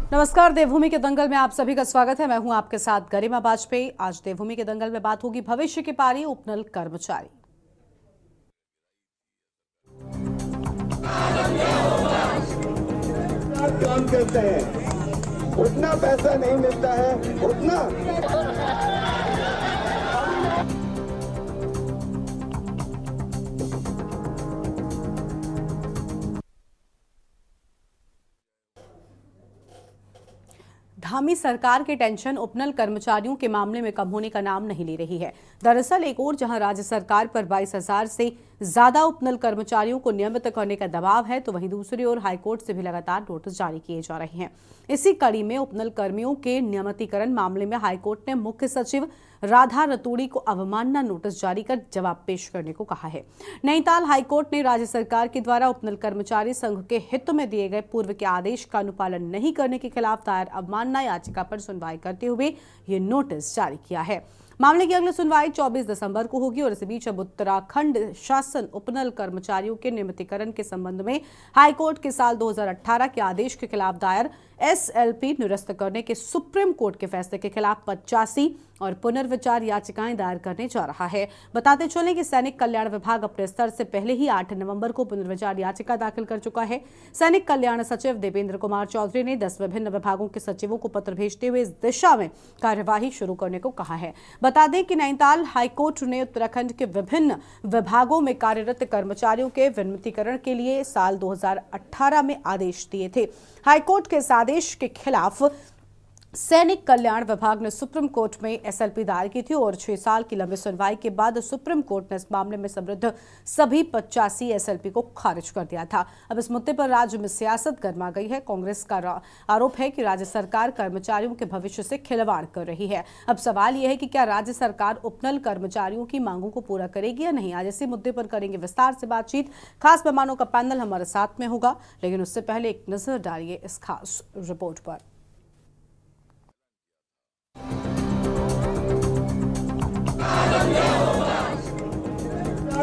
नमस्कार, देवभूमि के दंगल में आप सभी का स्वागत है। मैं हूं आपके साथ गरिमा बाजपेयी। आज देवभूमि के दंगल में बात होगी भविष्य की पारी उपनल कर्मचारी। काम करते हैं, उतना पैसा नहीं मिलता है, उतना धामी सरकार की टेंशन उपनल कर्मचारियों के मामले में कम होने का नाम नहीं ले रही है। दरअसल एक ओर जहां राज्य सरकार पर 22,000 से ज्यादा उपनल कर्मचारियों को नियमित करने का दबाव है, तो वहीं दूसरी ओर हाईकोर्ट से भी लगातार नोटिस जारी किए जा रहे हैं। इसी कड़ी में उपनल कर्मियों के नियमितीकरण मामले में हाईकोर्ट ने मुख्य सचिव राधा रतूड़ी को अवमानना नोटिस जारी कर जवाब पेश करने को कहा है। नैनीताल हाईकोर्ट ने राज्य सरकार के द्वारा उपनल कर्मचारी संघ के हित में दिए गए पूर्व के आदेश का अनुपालन नहीं करने के खिलाफ दायर अवमानना याचिका पर सुनवाई करते हुए ये नोटिस जारी किया है। मामले की अगली सुनवाई 24 दिसंबर को होगी और इस बीच अब उत्तराखंड शासन उपनल कर्मचारियों के नियमितीकरण के संबंध में हाईकोर्ट के साल 2018 के आदेश के खिलाफ दायर एसएलपी निरस्त करने के सुप्रीम कोर्ट के फैसले के खिलाफ 85 और पुनर्विचार याचिकाएं दायर करने जा रहा है। बताते चलें कि सैनिक कल्याण विभाग अपने स्तर से पहले ही 8 नवंबर को पुनर्विचार याचिका दाखिल कर चुका है। सैनिक कल्याण सचिव देवेंद्र कुमार चौधरी ने 10 विभिन्न विभागों के सचिवों को पत्र भेजते हुए इस दिशा में कार्यवाही शुरू करने को कहा है। बता दें कि नैनीताल हाईकोर्ट ने उत्तराखंड के विभिन्न विभागों में कार्यरत कर्मचारियों के विनियमितीकरण के लिए साल 2018 में आदेश दिए थे। हाईकोर्ट के इस आदेश के खिलाफ सैनिक कल्याण विभाग ने सुप्रीम कोर्ट में एसएलपी दायर की थी और 6 साल की लंबी सुनवाई के बाद सुप्रीम कोर्ट ने इस मामले में समृद्ध सभी 85 एसएलपी को खारिज कर दिया था। अब इस मुद्दे पर राज्य में सियासत गर्मा गई है। कांग्रेस का आरोप है कि राज्य सरकार कर्मचारियों के भविष्य से खिलवाड़ कर रही है। अब सवाल यह है कि क्या राज्य सरकार उपनल कर्मचारियों की मांगों को पूरा करेगी या नहीं। आज इसी मुद्दे पर करेंगे विस्तार से बातचीत। खास मेहमानों का पैनल हमारे साथ में होगा, लेकिन उससे पहले एक नजर डालिए इस खास रिपोर्ट पर।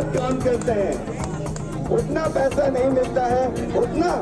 काम करते हैं, उतना पैसा नहीं मिलता है, उतना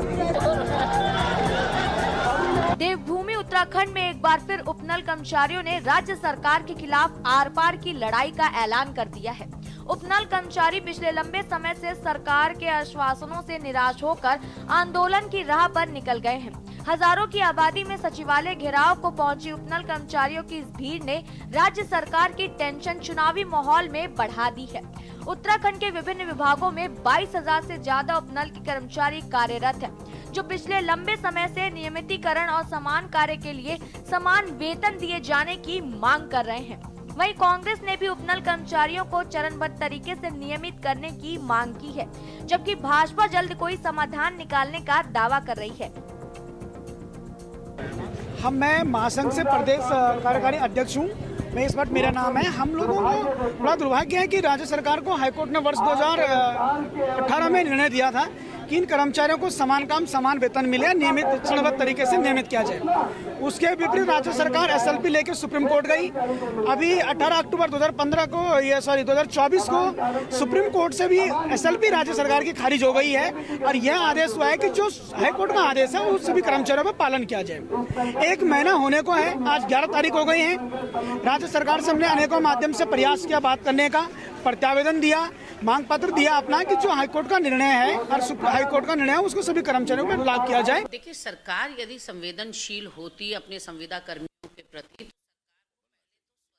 देवभूमि उत्तराखंड में एक बार फिर उपनल कर्मचारियों ने राज्य सरकार के खिलाफ आर पार की लड़ाई का ऐलान कर दिया है। उपनल कर्मचारी पिछले लंबे समय से सरकार के आश्वासनों से निराश होकर आंदोलन की राह पर निकल गए हैं। हजारों की आबादी में सचिवालय घेराव को पहुंची उपनल कर्मचारियों की इस भीड़ ने राज्य सरकार की टेंशन चुनावी माहौल में बढ़ा दी है। उत्तराखंड के विभिन्न विभागों में 22,000 से ज्यादा उपनल के कर्मचारी कार्यरत हैं, जो पिछले लंबे समय से नियमितीकरण और समान कार्य के लिए समान वेतन दिए जाने की मांग कर रहे हैं। वहीं कांग्रेस ने भी उपनल कर्मचारियों को चरणबद्ध तरीके से नियमित करने की मांग की है, जबकि भाजपा जल्द कोई समाधान निकालने का दावा कर रही है। मैं महासंघ से प्रदेश कार्यकारी अध्यक्ष हूँ। मैं इस वक्त मेरा नाम है। हम लोगों को बड़ा दुर्भाग्य है कि राज्य सरकार को हाईकोर्ट ने वर्ष 2018 में निर्णय दिया था कि इन कर्मचारियों को समान काम समान वेतन मिले, नियमित चरणबद्ध तरीके से नियमित किया जाए। उसके विपरीत राज्य सरकार एसएलपी लेकर सुप्रीम कोर्ट गई। अभी 18 अक्टूबर 2024 को सुप्रीम कोर्ट से भी एसएलपी राज्य सरकार की खारिज हो गई है और यह आदेश हुआ है कि जो हाईकोर्ट का आदेश है वो सभी कर्मचारियों पर पालन किया जाए। 1 महीना होने को है, आज 11 तारीख हो गई है। राज्य सरकार से हमने अनेकों माध्यम से प्रयास किया बात करने का, प्रत्यावेदन दिया, मांग पत्र दिया अपना कि जो हाईकोर्ट का निर्णय है और हाईकोर्ट का निर्णय है उसको सभी कर्मचारियों में लागू किया जाए। देखिए, सरकार यदि संवेदनशील होती अपने संविदा कर्मियों के प्रति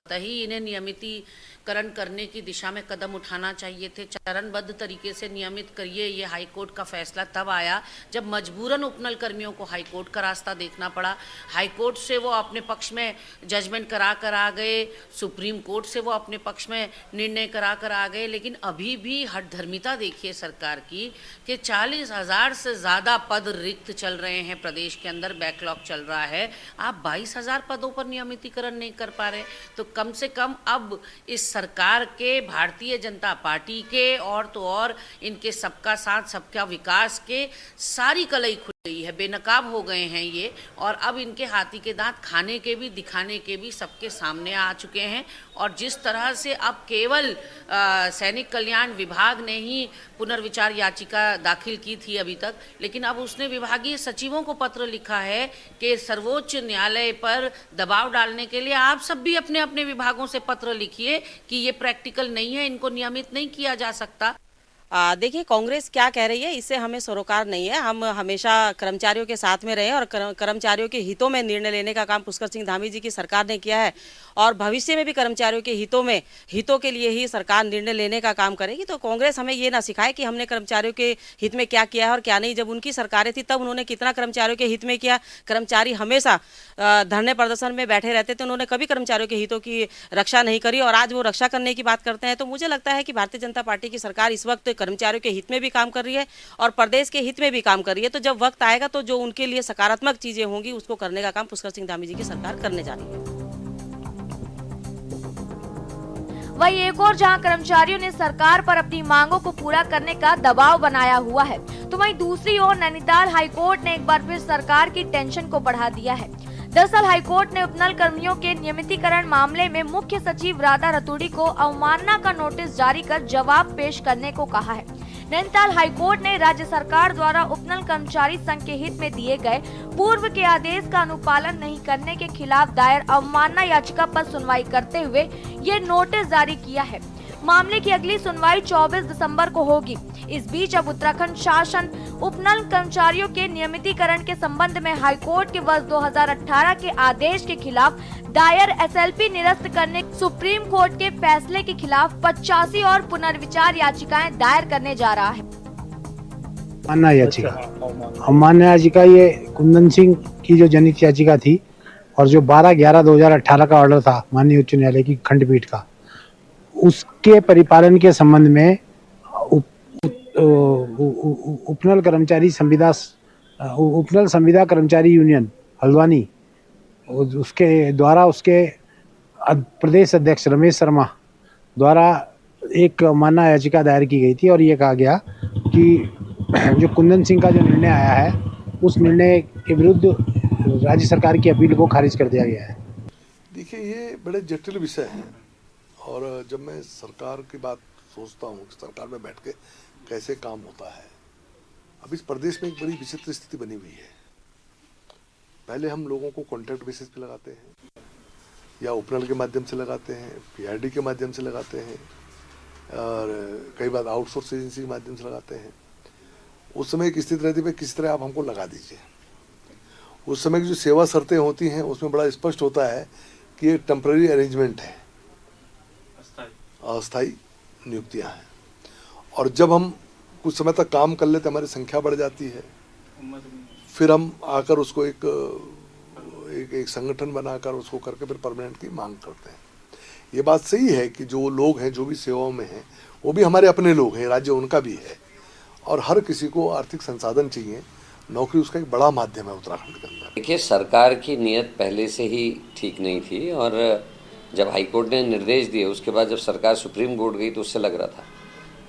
ही इन्हें नियमितीकरण करने की दिशा में कदम उठाना चाहिए थे। चरणबद्ध तरीके से नियमित करिए, ये हाईकोर्ट का फैसला तब आया जब मजबूरन उपनल कर्मियों को हाईकोर्ट का रास्ता देखना पड़ा। हाईकोर्ट से वो अपने पक्ष में जजमेंट करा कर आ गए, सुप्रीम कोर्ट से वो अपने पक्ष में निर्णय करा कर आ गए, लेकिन अभी भी हठधर्मिता देखिए सरकार की कि 40,000 से ज़्यादा पद रिक्त चल रहे हैं प्रदेश के अंदर, बैकलॉग चल रहा है। आप 22,000 पदों पर नियमितीकरण नहीं कर पा रहे, तो कम से कम अब इस सरकार के, भारतीय जनता पार्टी के और तो और इनके सबका साथ सबका विकास के सारी कलई खुली गई है, बेनकाब हो गए हैं ये, और अब इनके हाथी के दांत खाने के भी दिखाने के भी सबके सामने आ चुके हैं। और जिस तरह से अब केवल सैनिक कल्याण विभाग ने ही पुनर्विचार याचिका दाखिल की थी अभी तक, लेकिन अब उसने विभागीय सचिवों को पत्र लिखा है कि सर्वोच्च न्यायालय पर दबाव डालने के लिए आप सब भी अपने अपने विभागों से पत्र लिखिए कि ये प्रैक्टिकल नहीं है, इनको नियमित नहीं किया जा सकता। देखिए, कांग्रेस क्या कह रही है इससे हमें सरोकार नहीं है। हम हमेशा कर्मचारियों के साथ में रहे और कर्मचारियों के हितों में निर्णय लेने का काम पुष्कर सिंह धामी जी की सरकार ने किया है, और भविष्य में भी कर्मचारियों के हितों के लिए ही सरकार निर्णय लेने का काम करेगी। तो कांग्रेस हमें ये ना सिखाए कि हमने कर्मचारियों के हित में क्या किया है और क्या नहीं। जब उनकी सरकारें थी तब उन्होंने कितना कर्मचारियों के हित में किया। कर्मचारी हमेशा धरने प्रदर्शन में बैठे रहते थे, उन्होंने कभी कर्मचारियों के हितों की रक्षा नहीं करी, और आज वो रक्षा करने की बात करते हैं। तो मुझे लगता है कि भारतीय जनता पार्टी की सरकार इस वक्त कर्मचारियों के हित में भी काम कर रही है और प्रदेश के हित में भी काम कर रही है। तो जब वक्त आएगा तो जो उनके लिए सकारात्मक चीजें होंगी उसको करने का काम पुष्कर सिंह धामी जी की सरकार करने जा रही है। वहीं एक और जहां कर्मचारियों ने सरकार पर अपनी मांगों को पूरा करने का दबाव बनाया हुआ है, तो वहीं दूसरी ओर नैनीताल हाईकोर्ट ने एक बार फिर सरकार की टेंशन को बढ़ा दिया है। दरअसल हाईकोर्ट ने उपनल कर्मियों के नियमितीकरण मामले में मुख्य सचिव राधा रतूड़ी को अवमानना का नोटिस जारी कर जवाब पेश करने को कहा है। नैनीताल हाईकोर्ट ने राज्य सरकार द्वारा उपनल कर्मचारी संघ के हित में दिए गए पूर्व के आदेश का अनुपालन नहीं करने के खिलाफ दायर अवमानना याचिका पर सुनवाई करते हुए ये नोटिस जारी किया है। मामले की अगली सुनवाई 24 दिसंबर को होगी। इस बीच अब उत्तराखंड शासन उपनल कर्मचारियों के नियमितीकरण के संबंध में हाईकोर्ट के वर्ष 2018 के आदेश के खिलाफ दायर एसएलपी निरस्त करने सुप्रीम कोर्ट के फैसले के खिलाफ 85 और पुनर्विचार याचिकाएं दायर करने जा रहा है। अवमानना याचिका ये कुंदन सिंह की जो जनहित याचिका थी, और जो 12/11/2018 का ऑर्डर था माननीय उच्च न्यायालय की खंडपीठ का, उसके परिपालन के संबंध में उपनल संविदा कर्मचारी यूनियन हल्द्वानी उसके द्वारा उसके प्रदेश अध्यक्ष रमेश शर्मा द्वारा एक अवमानना याचिका दायर की गई थी, और ये कहा गया कि जो कुंदन सिंह का जो निर्णय आया है उस निर्णय के विरुद्ध राज्य सरकार की अपील को खारिज कर दिया गया है। देखिए, ये बड़े जटिल विषय है, और जब मैं सरकार की बात सोचता हूँ कि सरकार में बैठ के कैसे काम होता है, अब इस प्रदेश में एक बड़ी विचित्र स्थिति बनी हुई है। पहले हम लोगों को कॉन्ट्रैक्ट बेसिस पे लगाते हैं, या उपनल के माध्यम से लगाते हैं, पीआरडी के माध्यम से लगाते हैं, और कई बार आउटसोर्स एजेंसी के माध्यम से लगाते हैं। उस समय एक स्थिति रहती है किस तरह आप हमको लगा दीजिए। उस समय की जो सेवा शर्तें होती हैं उसमें बड़ा स्पष्ट होता है कि ये टेम्पररी अरेंजमेंट है, अस्थायी नियुक्तियां हैं, और जब हम कुछ समय तक काम कर लेते हमारी संख्या बढ़ जाती है, फिर हम आकर उसको एक संगठन बनाकर उसको करके फिर परमानेंट की मांग करते हैं। ये बात सही है कि जो लोग हैं, जो भी सेवाओं में हैं, वो भी हमारे अपने लोग हैं, राज्य उनका भी है, और हर किसी को आर्थिक संसाधन चाहिए। नौकरी उसका एक बड़ा माध्यम है उत्तराखंड के अंदर। देखिए, सरकार की नीयत पहले से ही ठीक नहीं थी, और जब हाईकोर्ट ने निर्देश दिए उसके बाद जब सरकार सुप्रीम कोर्ट गई तो उससे लग रहा था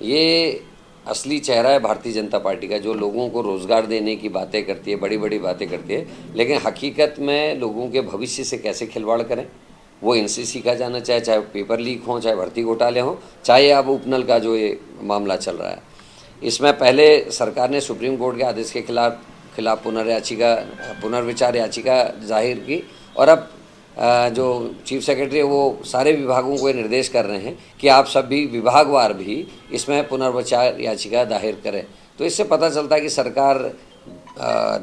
ये असली चेहरा है भारतीय जनता पार्टी का, जो लोगों को रोजगार देने की बातें करती है, बड़ी बड़ी बातें करती है, लेकिन हकीकत में लोगों के भविष्य से कैसे खिलवाड़ करें वो इनसे सीखा जाना चाहिए। चाहे पेपर लीक हो, चाहे भर्ती घोटाले हों, चाहे अब उपनल का जो ये मामला चल रहा है। इसमें पहले सरकार ने सुप्रीम कोर्ट के आदेश के खिलाफ पुनर्विचार याचिका जाहिर की, और अब जो चीफ सेक्रेटरी है वो सारे विभागों को ये निर्देश कर रहे हैं कि आप सभी विभागवार भी इसमें पुनर्विचार याचिका दायर करें। तो इससे पता चलता है कि सरकार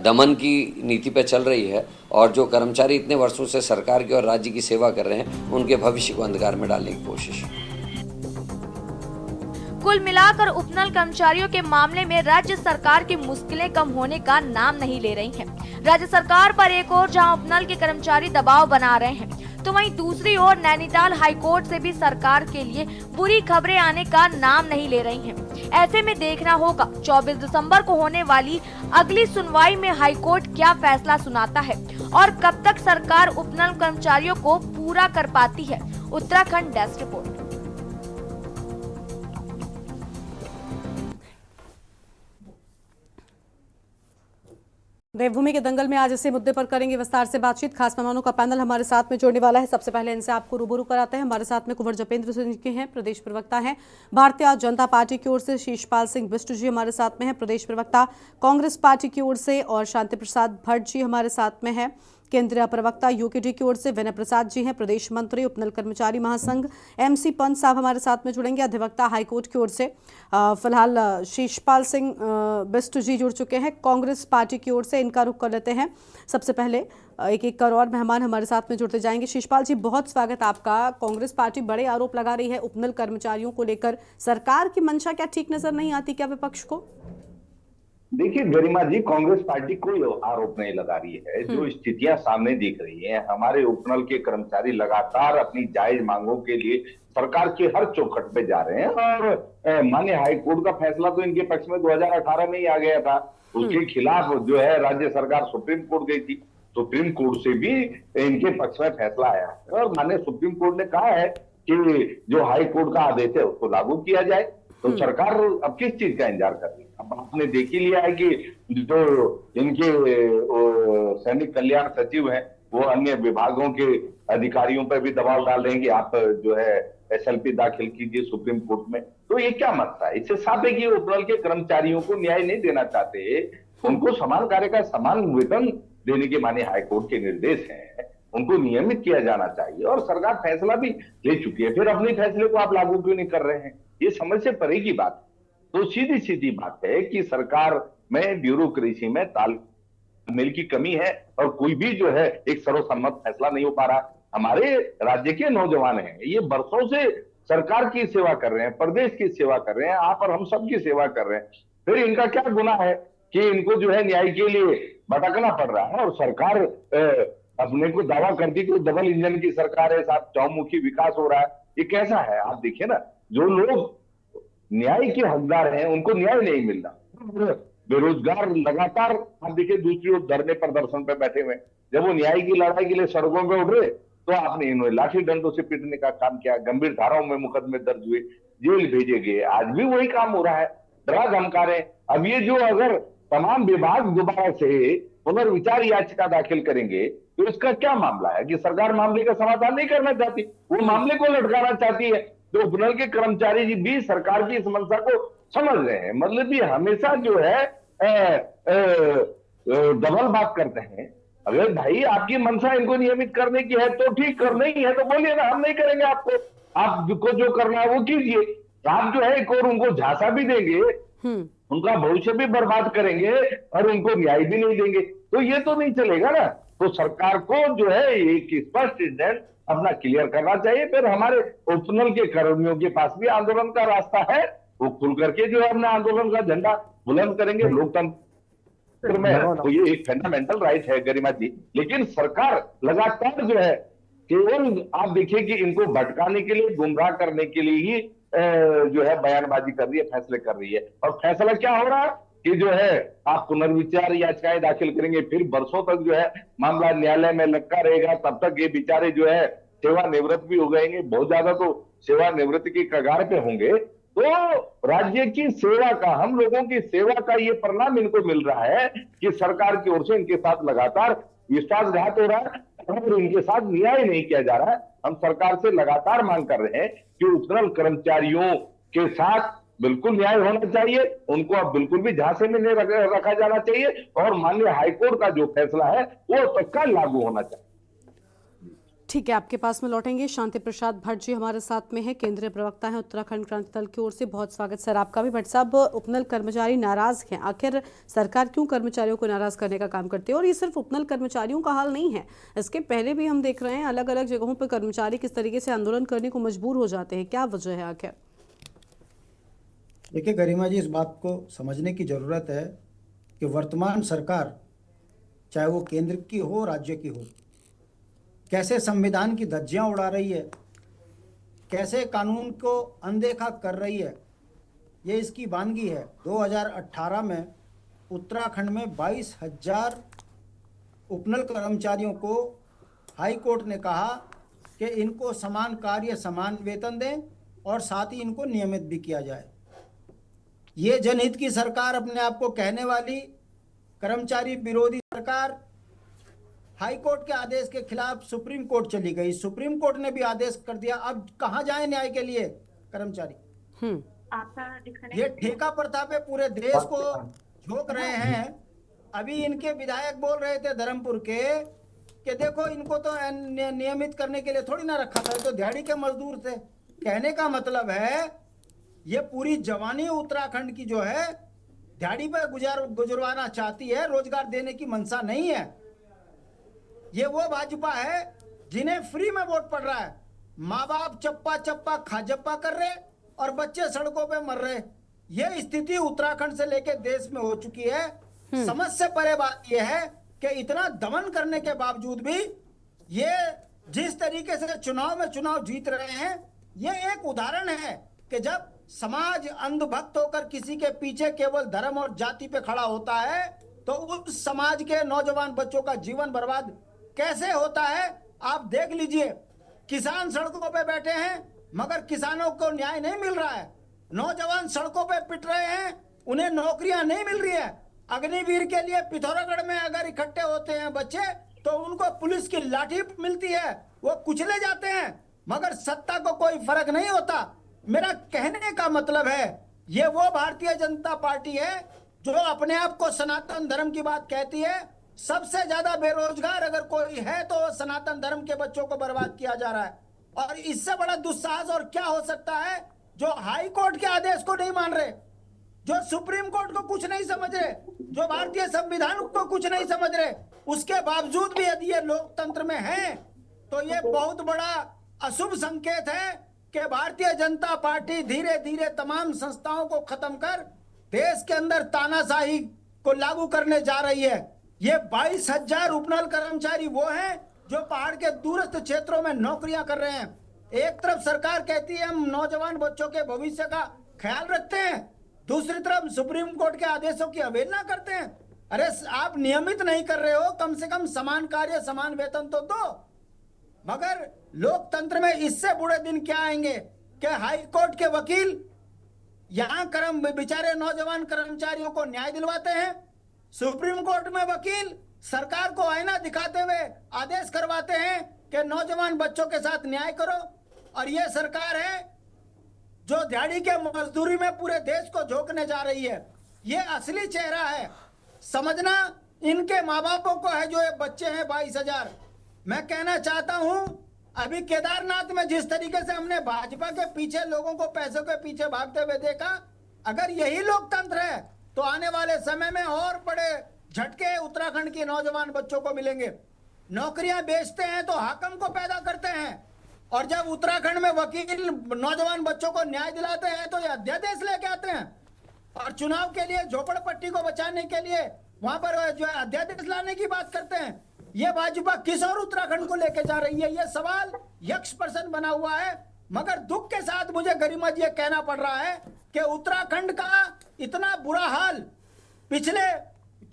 दमन की नीति पर चल रही है, और जो कर्मचारी इतने वर्षों से सरकार की और राज्य की सेवा कर रहे हैं उनके भविष्य को अंधकार में डालने की कोशिश। कुल मिलाकर उपनल कर्मचारियों के मामले में राज्य सरकार की मुश्किलें कम होने का नाम नहीं ले रही हैं। राज्य सरकार पर एक और जहां उपनल के कर्मचारी दबाव बना रहे हैं, तो वहीं दूसरी ओर नैनीताल हाईकोर्ट से भी सरकार के लिए बुरी खबरें आने का नाम नहीं ले रही हैं। ऐसे में देखना होगा 24 दिसंबर को होने वाली अगली सुनवाई में हाईकोर्ट क्या फैसला सुनाता है, और कब तक सरकार उपनल कर्मचारियों को पूरा कर पाती है। Uttarakhand desk report. देवभूमि के दंगल में आज इसी मुद्दे पर करेंगे विस्तार से बातचीत। खास मेहमानों का पैनल हमारे साथ में जुड़ने वाला है। सबसे पहले इनसे आपको रूबरू कराते हैं। हमारे साथ में कुंवर जपेंद्र सिंह जी हैं, प्रदेश प्रवक्ता हैं। भारतीय जनता पार्टी की ओर से शीशपाल सिंह बिष्ट जी हमारे साथ में हैं, प्रदेश प्रवक्ता कांग्रेस पार्टी की ओर से, और शांति प्रसाद भट्ट जी हमारे साथ में हैं, केंद्रीय प्रवक्ता यूकेडी की ओर से। विनय प्रसाद जी हैं, प्रदेश मंत्री उपनल कर्मचारी महासंघ। MC पंत साहब हमारे साथ में जुड़ेंगे, अधिवक्ता हाईकोर्ट की ओर से। फिलहाल शीशपाल सिंह बिष्ट जी जुड़ चुके हैं कांग्रेस पार्टी की ओर से। इनका रुख कर लेते हैं। सबसे पहले एक और मेहमान हमारे साथ में जुड़ते जाएंगे। शीशपाल जी, बहुत स्वागत आपका। कांग्रेस पार्टी बड़े आरोप लगा रही है उपनल कर्मचारियों को लेकर। सरकार की मंशा क्या ठीक नजर नहीं आती क्या विपक्ष को? देखिए गरिमा जी, कांग्रेस पार्टी कोई आरोप नहीं लगा रही है। जो स्थितियां सामने दिख रही हैं, हमारे उपनल के कर्मचारी लगातार अपनी जायज मांगों के लिए सरकार के हर चौखट पे जा रहे हैं, और माननीय हाईकोर्ट का फैसला तो इनके पक्ष में 2018 में ही आ गया था। उसके खिलाफ जो है राज्य सरकार सुप्रीम कोर्ट गई थी। सुप्रीम कोर्ट से भी इनके पक्ष में फैसला आया है, और माननीय सुप्रीम कोर्ट ने कहा है कि जो हाईकोर्ट का आदेश है उसको लागू किया जाए। तो सरकार अब किस चीज का इंतजार कर रही है? अब आपने देख ही लिया है कि जो इनके सैनिक कल्याण सचिव हैं, वो अन्य विभागों के अधिकारियों पर भी दबाव डाल रहे हैं कि आप जो है SLP दाखिल कीजिए सुप्रीम कोर्ट में। तो ये क्या मसला है? इससे साफ है कि उपनल के कर्मचारियों को न्याय नहीं देना चाहते। उनको समान कार्य का समान वेतन देने के माननीय हाईकोर्ट के निर्देश हैं, उनको नियमित किया जाना चाहिए, और सरकार फैसला भी ले चुकी है। फिर अपने फैसले को आप लागू क्यों नहीं कर रहे हैं? ये समझ से परे की बात है। तो सीधी सीधी बात है कि सरकार में ब्यूरोक्रेसी में तालमेल की कमी है, और कोई भी जो है एक सर्वसम्मत फैसला नहीं हो पा रहा। हमारे राज्य के नौजवान हैं, ये बरसों से सरकार की सेवा कर रहे हैं, प्रदेश की सेवा कर रहे हैं, आप और हम सब की सेवा कर रहे हैं। फिर इनका क्या गुनाह है कि इनको जो है न्याय के लिए भटकना पड़ रहा है? और सरकार अपने को दावा करती कि डबल इंजन की सरकार है, साथ चौमुखी विकास हो रहा है। ये कैसा है? आप देखिए ना, जो लोग न्याय के हकदार हैं उनको न्याय नहीं मिल रहा। बेरोजगार लगातार आप देखिए दूसरी ओर धरने प्रदर्शन पे बैठे हुए। जब वो न्याय की लड़ाई के लिए सड़कों पे उतरे तो आपने इन्हें लाठी डंडों से पीटने का काम किया, गंभीर धाराओं में मुकदमे दर्ज हुए, जेल भेजे गए। आज भी वही काम हो रहा है, डरा धमकारे। अब ये जो अगर तमाम विभाग दोबारा से पुनर्विचार याचिका दाखिल करेंगे तो इसका क्या मामला है कि सरकार मामले का समाधान नहीं करना चाहती, वो मामले को लटकाना चाहती है। तो उपनल के कर्मचारी जी भी सरकार की इस मंशा को समझ रहे हैं। मतलब ये हमेशा जो है डबल बात करते हैं। अगर भाई आपकी मंशा इनको नियमित करने की है तो ठीक, करना ही है तो बोलिए ना, हम नहीं करेंगे आपको, आपको जो करना है वो कीजिए। आप जो है एक और उनको झांसा भी देंगे, उनका भविष्य भी बर्बाद करेंगे, और उनको न्याय भी नहीं देंगे, तो ये तो नहीं चलेगा ना। तो सरकार को जो है एक स्पष्ट स्टैंड अपना क्लियर करना चाहिए। फिर हमारे उपनल के कर्मियों के पास भी आंदोलन का रास्ता है, वो खुल करके जो है अपना आंदोलन का झंडा बुलंद करेंगे। लोकतंत्र में तो ये एक फंडामेंटल राइट है गरिमा जी। लेकिन सरकार लगातार जो है केवल आप देखिए कि इनको भटकाने के लिए, गुमराह करने के लिए ही जो है बयानबाजी कर रही है, फैसले कर रही है। और फैसला क्या हो रहा है कि जो है आप पुनर्विचार याचिकाएं दाखिल करेंगे, फिर बरसों तक जो है मामला न्यायालय में लटका रहेगा। तब तक ये बेचारे जो है सेवानिवृत्त भी हो जाएंगे, बहुत ज्यादा तो सेवानिवृत्ति की कगार पे होंगे। तो राज्य की सेवा का, हम लोगों की सेवा का ये परिणाम इनको मिल रहा है कि सरकार की ओर से इनके साथ लगातार विश्वासघात हो रहा है, और इनके साथ न्याय नहीं किया जा रहा है। हम सरकार से लगातार मांग कर रहे हैं कि उपनल कर्मचारियों के साथ बिल्कुल न्याय होना चाहिए, उनको अब बिल्कुल भी झांसे में नहीं रखा जाना चाहिए, और माननीय हाईकोर्ट का जो फैसला है वो तत्काल लागू होना चाहिए। ठीक है, आपके पास में लौटेंगे। शांति प्रसाद भट्ट जी हमारे साथ में है, केंद्रीय प्रवक्ता है उत्तराखंड क्रांति दल की ओर से। बहुत स्वागत सर आपका भी। भट्ट साहब, उपनल कर्मचारी नाराज हैं, आखिर सरकार क्यों कर्मचारियों को नाराज करने का काम करती है? और ये सिर्फ उपनल कर्मचारियों का हाल नहीं है, इसके पहले भी हम देख रहे हैं अलग अलग जगहों पर कर्मचारी किस तरीके से आंदोलन करने को मजबूर हो जाते हैं। क्या वजह है आखिर? देखिए गरिमा जी, इस बात को समझने की ज़रूरत है कि वर्तमान सरकार, चाहे वो केंद्र की हो राज्य की हो, कैसे संविधान की धज्जियां उड़ा रही है, कैसे कानून को अनदेखा कर रही है, ये इसकी वानगी है। 2018 में उत्तराखंड में 22,000 उपनल कर्मचारियों को हाई कोर्ट ने कहा कि इनको समान कार्य समान वेतन दें, और साथ ही इनको नियमित भी किया जाए। ये जनहित की सरकार अपने आप को कहने वाली कर्मचारी विरोधी सरकार हाई कोर्ट के आदेश के खिलाफ सुप्रीम कोर्ट चली गई, सुप्रीम कोर्ट ने भी आदेश कर दिया। अब कहां जाए न्याय के लिए कर्मचारी? ये ठेका प्रथा पे पूरे देश को झोंक रहे हैं। अभी इनके विधायक बोल रहे थे धर्मपुर के कि देखो इनको तो नियमित करने के लिए थोड़ी ना रखा था, तो दिहाड़ी के मजदूर थे। कहने का मतलब है ये पूरी जवानी उत्तराखंड की जो है दिहाड़ी पर गुजरवाना चाहती है, रोजगार देने की मंशा नहीं है। ये वो भाजपा है जिन्हें फ्री में वोट पड़ रहा है। माँ बाप चप्पा चप्पा खाजप्पा कर रहे और बच्चे सड़कों पे मर रहे। ये स्थिति उत्तराखंड से लेके देश में हो चुकी है। समझ से परे बात यह है कि इतना दमन करने के बावजूद भी ये जिस तरीके से चुनाव में चुनाव जीत रहे हैं, ये एक उदाहरण है कि जब समाज अंधभक्त होकर किसी के पीछे केवल धर्म और जाति पे खड़ा होता है तो उस समाज के नौजवान बच्चों का जीवन बर्बाद कैसे होता है आप देख लीजिए। किसान सड़कों पे बैठे हैं मगर किसानों को न्याय नहीं मिल रहा है। नौजवान सड़कों पे पिट रहे हैं, उन्हें नौकरियां नहीं मिल रही है। अग्निवीर के लिए पिथौरागढ़ में अगर इकट्ठे होते हैं बच्चे तो उनको पुलिस की लाठी मिलती है, वो कुचले जाते हैं, मगर सत्ता को कोई फर्क नहीं होता। मेरा कहने का मतलब है ये वो भारतीय जनता पार्टी है जो अपने आप को सनातन धर्म की बात कहती है। सबसे ज्यादा बेरोजगार अगर कोई है तो सनातन धर्म के बच्चों को बर्बाद किया जा रहा है। और इससे बड़ा दुस्साहस और क्या हो सकता है? जो हाई कोर्ट के आदेश को नहीं मान रहे, जो सुप्रीम कोर्ट को कुछ नहीं समझ रहे, जो भारतीय संविधान को कुछ नहीं समझ रहे, उसके बावजूद भी यदि ये लोकतंत्र में हैं तो ये बहुत बड़ा अशुभ संकेत है कि भारतीय जनता पार्टी धीरे धीरे तमाम संस्थाओं को खत्म कर देश के अंदर तानाशाही को लागू करने जा रही है। ये 22,000 उपनल कर्मचारी वो हैं जो पहाड़ के दूरस्थ क्षेत्रों में नौकरियां कर रहे हैं। एक तरफ सरकार कहती है हम नौजवान बच्चों के भविष्य का ख्याल रखते हैं, दूसरी तरफ सुप्रीम कोर्ट के आदेशों की अवहेलना करते हैं। अरे आप नियमित नहीं कर रहे हो, कम से कम समान कार्य समान वेतन तो दो। मगर लोकतंत्र में इससे बुरे दिन क्या आएंगे कि हाई कोर्ट के वकील यहाँ बेचारे नौजवान कर्मचारियों को न्याय दिलवाते हैं, सुप्रीम कोर्ट में वकील सरकार को आईना दिखाते हुए आदेश करवाते हैं कि नौजवान बच्चों के साथ न्याय करो। और ये सरकार है जो दिहाड़ी के मजदूरी में पूरे देश को झोंकने जा रही है। ये असली चेहरा है, समझना इनके माँ बापों को है जो ये बच्चे हैं 22,000। मैं कहना चाहता हूं अभी केदारनाथ में जिस तरीके से हमने भाजपा के पीछे लोगों को पैसों के पीछे भागते हुए देखा, अगर यही लोकतंत्र है तो आने वाले समय में और बड़े झटके उत्तराखंड के नौजवान बच्चों को मिलेंगे। नौकरियां बेचते हैं तो हाकम को पैदा करते हैं, और जब उत्तराखंड में वकील नौजवान बच्चों को न्याय दिलाते हैं तो ये अध्यादेश लेके आते हैं। और चुनाव के लिए झोपड़पट्टी को बचाने के लिए वहां पर जो है अध्यादेश लाने की बात करते हैं। ये भाजपा किस और उत्तराखंड को लेके जा रही है, ये सवाल यक्ष प्रश्न बना हुआ है। मगर दुख के साथ मुझे गरिमा जी कहना पड़ रहा है कि उत्तराखंड का इतना बुरा हाल पिछले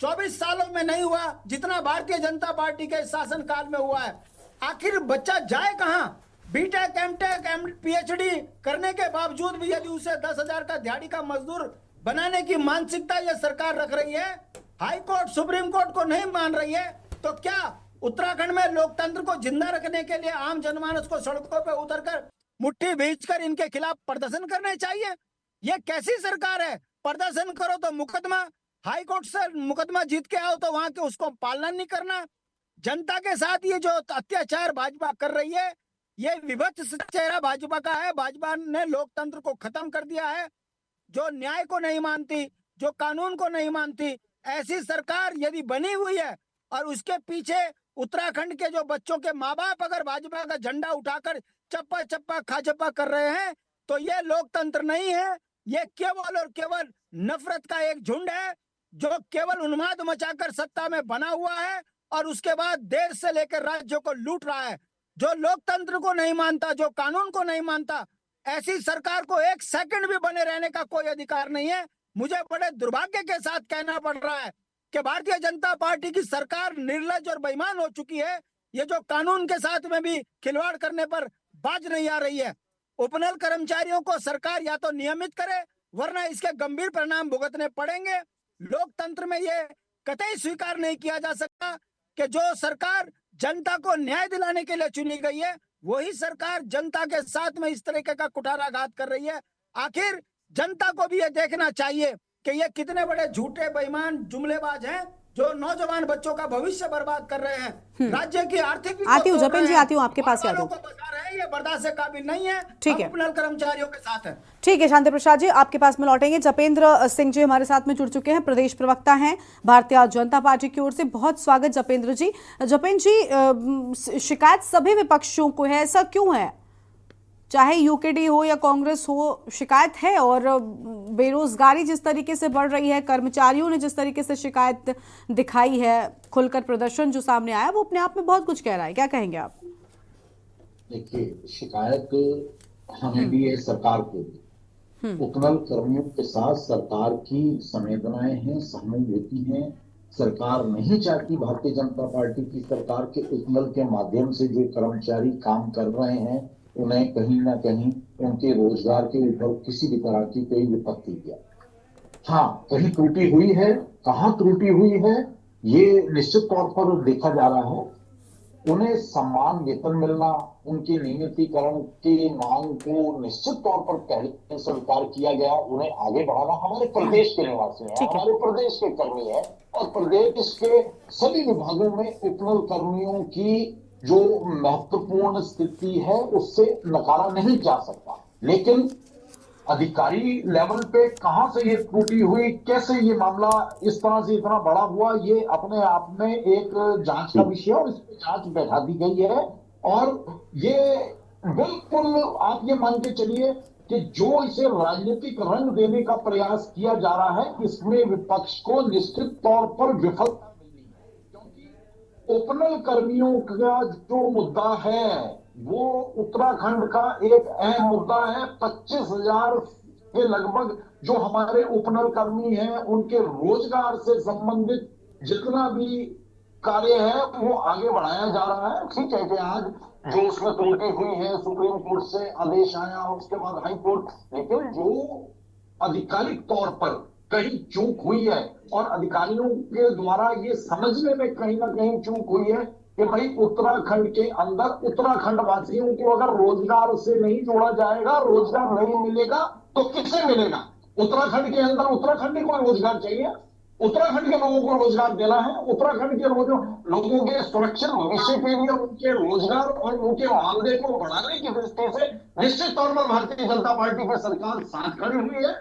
24 सालों में नहीं हुआ जितना भारतीय जनता पार्टी के शासन काल में हुआ है। आखिर बच्चा जाए कहां? बीटेक, एमटेक, पीएचडी करने के बावजूद भी यदि उसे 10,000 का दिहाड़ी का मजदूर बनाने की मानसिकता यह सरकार रख रही है, हाई कोर्ट सुप्रीम कोर्ट को नहीं मान रही है, तो क्या उत्तराखंड में लोकतंत्र को जिंदा रखने के लिए आम जनमानस को सड़कों पर उतरकर मुट्ठी भींचकर इनके खिलाफ प्रदर्शन करने चाहिए? ये कैसी सरकार है? प्रदर्शन करो तो मुकदमा, हाई कोर्ट से मुकदमा जीत के आओ तो वहां के उसको पालना नहीं करना। जनता के साथ ये जो अत्याचार भाजपा कर रही है, ये विभत्स चेहरा भाजपा का है। भाजपा ने लोकतंत्र को खत्म कर दिया है। जो न्याय को नहीं मानती, जो कानून को नहीं मानती, ऐसी सरकार यदि बनी हुई है और उसके पीछे उत्तराखंड के जो बच्चों के माँ बाप अगर भाजपा का झंडा उठाकर चप्पा चप्पा खाजप्पा कर रहे हैं तो ये लोकतंत्र नहीं है। ये केवल और केवल नफरत का एक झुंड है जो केवल उन्माद मचाकर सत्ता में बना हुआ है और उसके बाद देश से लेकर राज्यों को लूट रहा है। जो लोकतंत्र को नहीं मानता, जो कानून को नहीं मानता, ऐसी सरकार को एक सेकंड भी बने रहने का कोई अधिकार नहीं है। मुझे बड़े दुर्भाग्य के साथ कहना पड़ रहा है कि भारतीय जनता पार्टी की सरकार निर्लज और बेईमान हो चुकी है। ये जो कानून के साथ में भी खिलवाड़ करने पर बाज नहीं आ रही है। उपनल कर्मचारियों को सरकार या तो नियमित करे वरना इसके गंभीर परिणाम भुगतने पड़ेंगे। लोकतंत्र में ये कतई स्वीकार नहीं किया जा सकता कि जो सरकार जनता को न्याय दिलाने के लिए चुनी गई है, वही सरकार जनता के साथ में इस तरीके का कुठाराघात कर रही है। आखिर जनता को भी ये देखना चाहिए कि ये कितने बड़े झूठे बेईमान जुमलेबाज हैं जो नौजवान बच्चों का भविष्य बर्बाद कर रहे हैं, राज्य की आर्थिक आती हूँ जपेन जी, आती हूँ आपके पास, आती हूँ। ये बर्दाश्त के काबिल नहीं है। ठीक है, उपनल कर्मचारियों के साथ है। ठीक है शांति प्रसाद जी, आपके पास में लौटेंगे। जपेंद्र सिंह जी हमारे साथ में जुड़ चुके हैं, प्रदेश प्रवक्ता हैं भारतीय जनता पार्टी की ओर से। बहुत स्वागत जपेंद्र जी। जपेंद्र जी, शिकायत सभी विपक्षों को है, ऐसा क्यों है? चाहे यूकेडी हो या कांग्रेस हो, शिकायत है। और बेरोजगारी जिस तरीके से बढ़ रही है, कर्मचारियों ने जिस तरीके से शिकायत दिखाई है, खुलकर प्रदर्शन जो सामने आया, वो अपने आप में बहुत कुछ कह रहा है। क्या कहेंगे आप? देखिए, शिकायत हमें भी है, सरकार को भी। उपनल कर्मियों के साथ सरकार की संवेदनाएं हैं, सहानुभूति है। सरकार नहीं चाहती, भारतीय जनता पार्टी की सरकार के उपनल के माध्यम से जो कर्मचारी काम कर रहे हैं उन्हें कहीं ना कहीं उनके रोजगार के ऊपर किसी भी तरह की कोई विपत्ति दिया। हाँ, कहीं त्रुटि हुई है, कहाँ त्रुटि हुई है ये निश्चित तौर पर देखा जा रहा है। उन्हें सम्मान वेतन मिलना, उनके नियमितीकरण की मांग को निश्चित तौर पर पहले स्वीकार किया गया। उन्हें आगे बढ़ाना, हमारे प्रदेश के निवासी हैं, हमारे प्रदेश के कर्मी हैं और प्रदेश के सभी विभागों में उपनल कर्मियों की जो महत्वपूर्ण स्थिति है उससे नकारा नहीं जा सकता। लेकिन अधिकारी लेवल पे कहां से ये त्रुटि हुई, कैसे ये मामला इस तरह से इतना बड़ा हुआ, ये अपने आप में एक जांच का विषय और इस पर जांच बैठा दी गई है। और ये बिल्कुल आप ये मान के चलिए कि जो इसे राजनीतिक रंग देने का प्रयास किया जा रहा है, इसमें विपक्ष को निश्चित तौर पर विफलता मिलनी है। क्योंकि उपनल कर्मियों का जो मुद्दा है वो उत्तराखंड का एक अहम मुद्दा है। 25,000 के लगभग जो हमारे उपनल कर्मी हैं, उनके रोजगार से संबंधित जितना भी कार्य है वो आगे बढ़ाया जा रहा है। ठीक है कि आज जो उसमें त्रुटि हुई है, सुप्रीम कोर्ट से आदेश आया, उसके बाद हाई कोर्ट, लेकिन जो आधिकारिक तौर पर कहीं चूक हुई है और अधिकारियों के द्वारा ये समझने में कहीं ना कहीं चूक हुई है कि भाई उत्तराखंड के अंदर उत्तराखंड वासियों को अगर रोजगार से नहीं जोड़ा जाएगा, रोजगार नहीं मिलेगा तो किससे मिलेगा? उत्तराखंड के अंदर उत्तराखंड को रोजगार चाहिए, उत्तराखंड के लोगों को रोजगार देना है। उत्तराखंड के लोगों के सुरक्षित भविष्य के लिए उनके रोजगार और उनके मामले को बढ़ाने की दृष्टि से निश्चित तौर पर भारतीय जनता पार्टी की सरकार साथ खड़ी हुई है।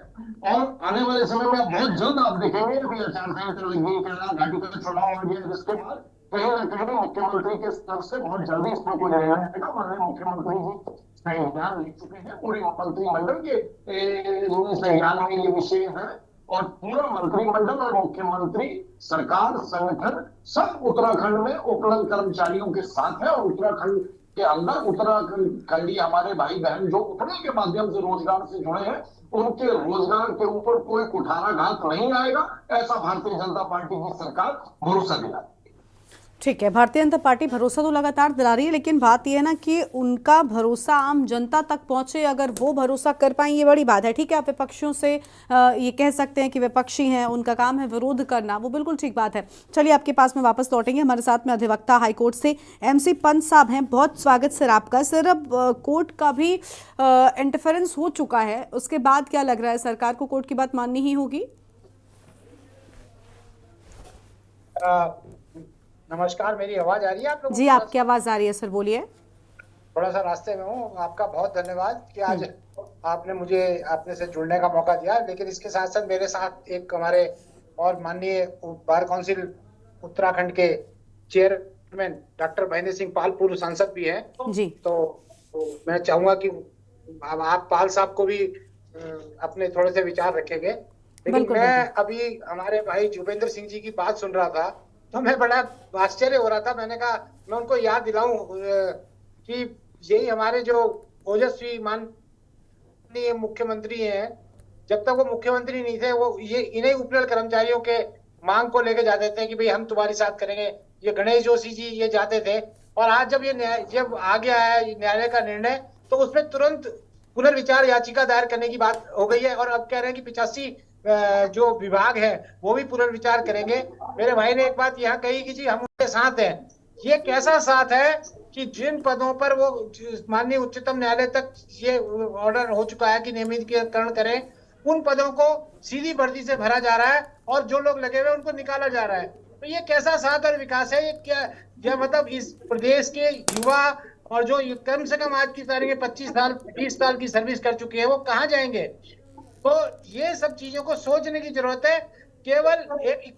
और आने वाले समय में बहुत जल्द आप देखेंगे, अभी आचार संहिता लगी, घाटी का चुनाव आ गया, जिसके बाद कहीं ना कहीं मुख्यमंत्री के स्तर से बहुत जल्दी इसमें कोई निर्णय आएगा। माननीय मुख्यमंत्री जी संज्ञान ले चुके हैं, पूरे मंत्रिमंडल के संज्ञान में ये विषय है और पूरा मंत्रिमंडल और मुख्यमंत्री, सरकार, संगठन सब उत्तराखंड में उपनल कर्मचारियों के साथ है। और उत्तराखंड के अंदर उत्तराखंडी हमारे भाई बहन जो उपनल के माध्यम से रोजगार से जुड़े हैं, उनके रोजगार के ऊपर कोई कुठाराघात नहीं आएगा, ऐसा भारतीय जनता पार्टी की सरकार भरोसा दिलाती है। ठीक है, भारतीय जनता पार्टी भरोसा तो लगातार दिला रही है, लेकिन बात यह है ना कि उनका भरोसा आम जनता तक पहुंचे, अगर वो भरोसा कर पाए, ये बड़ी बात है। ठीक है, आप विपक्षियों से ये कह सकते हैं कि विपक्षी हैं, उनका काम है विरोध करना, वो बिल्कुल ठीक बात है। चलिए आपके पास में वापस लौटेंगे। हमारे साथ में अधिवक्ता हाईकोर्ट से MC पंत साहब हैं, बहुत स्वागत सर आपका। सर, अब कोर्ट का भी इंटरफेरेंस हो चुका है, उसके बाद क्या लग रहा है, सरकार को कोर्ट की बात माननी ही होगी? नमस्कार, मेरी आवाज आ रही है आप लोगों को? जी, आपकी आवाज आ रही है सर, बोलिए। थोड़ा सा रास्ते में हूँ। आपका बहुत धन्यवाद कि आज आपने मुझे अपने से जुड़ने का मौका दिया। लेकिन इसके साथ साथ मेरे साथ एक हमारे और माननीय बार काउंसिल उत्तराखंड के चेयरमैन डॉक्टर महेंद्र सिंह पाल, पूर्व सांसद भी हैं जी। तो मैं चाहूंगा कि आप पाल साहब को भी अपने थोड़े से विचार रखेंगे। लेकिन मैं अभी हमारे भाई जुपेंद्र सिंह जी की बात सुन रहा था तो मैं बड़ा आश्चर्य हो रहा था। मैंने कहा मैं उनको याद दिलाऊं कि यही हमारे जो ओजस्वी माननीय मुख्यमंत्री हैं, जब तक वो मुख्यमंत्री नहीं थे, वो ये इन्हीं उपनल कर्मचारियों के मांग को लेके जाते थे कि भाई हम तुम्हारी साथ करेंगे। ये गणेश जोशी जी ये जाते थे। और आज जब ये जब आ गया है न्यायालय का निर्णय, तो उसमें तुरंत पुनर्विचार याचिका दायर करने की बात हो गई है। और अब कह रहे हैं कि 85 जो विभाग है वो भी पुनर्विचार करेंगे। मेरे भाई ने एक बात यहाँ कही कि जी हम उनके साथ हैं। ये कैसा साथ है कि जिन पदों पर वो माननीय उच्चतम न्यायालय तक ये ऑर्डर हो चुका है कि नियमितीकरण करें, उन पदों को सीधी भर्ती से भरा जा रहा है और जो लोग लगे हुए उनको निकाला जा रहा है। तो ये कैसा साथ और विकास है? ये क्या मतलब इस प्रदेश के युवा और जो कम से कम आज की तारीख में 25 साल 20 साल की सर्विस कर चुके हैं वो कहाँ जाएंगे? तो ये सब चीजों को सोचने की जरूरत है। केवल एक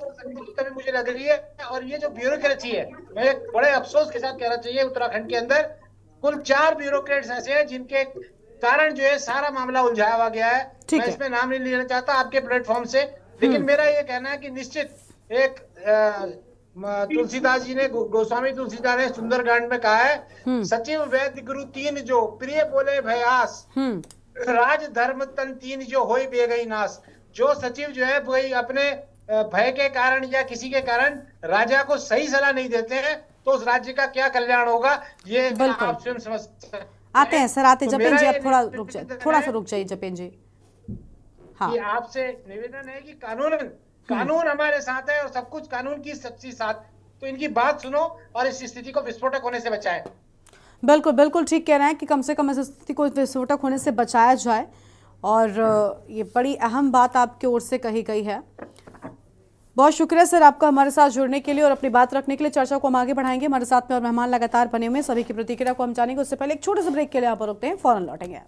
कभी मुझे लग रही है, और ये जो ब्यूरोक्रेसी है, मैं बड़े अफसोस के साथ कहना चाहिए उत्तराखंड के अंदर कुल 4 ब्यूरोक्रेट्स ऐसे हैं जिनके कारण जो है सारा मामला उलझाया हुआ गया है। मैं इसमें नाम नहीं लेना चाहता आपके प्लेटफॉर्म से, लेकिन मेरा ये कहना है कि निश्चित एक तुलसीदास जी ने, गोस्वामी तुलसीदास ने सुंदरकांड में कहा है, सचिव वैद्य गुरु तीन जो प्रिय बोले भयास, राज धर्म तन तीन जो होई बेगई नाश। जो सचिव जो है वही अपने भय के कारण या किसी के कारण राजा को सही सलाह नहीं देते हैं तो उस राज्य का क्या कल्याण होगा, ये आप स्वयं समझ सकते हैं। आते हैं सर, आते जपेन जी, आप थोड़ा सा रुक जाइए जपेन जी। हाँ, आपसे निवेदन है कि कानून हमारे साथ है और सब कुछ कानून की सच्ची साथ, तो इनकी बात सुनो और इस स्थिति को विस्फोटक होने से बचाए। बिल्कुल बिल्कुल ठीक कह रहे हैं कि कम से कम इस स्थिति को विस्फोटक होने से बचाया जाए, और ये बड़ी अहम बात आपकी ओर से कही गई है। बहुत शुक्रिया सर आपका हमारे साथ जुड़ने के लिए और अपनी बात रखने के लिए। चर्चा को हम आगे बढ़ाएंगे, हमारे साथ में और मेहमान लगातार बने हुए, सभी की प्रतिक्रिया को हम जानेंगे। उससे पहले एक छोटे से ब्रेक के लिए यहाँ पर रुकते हैं, फौरन लौटेंगे।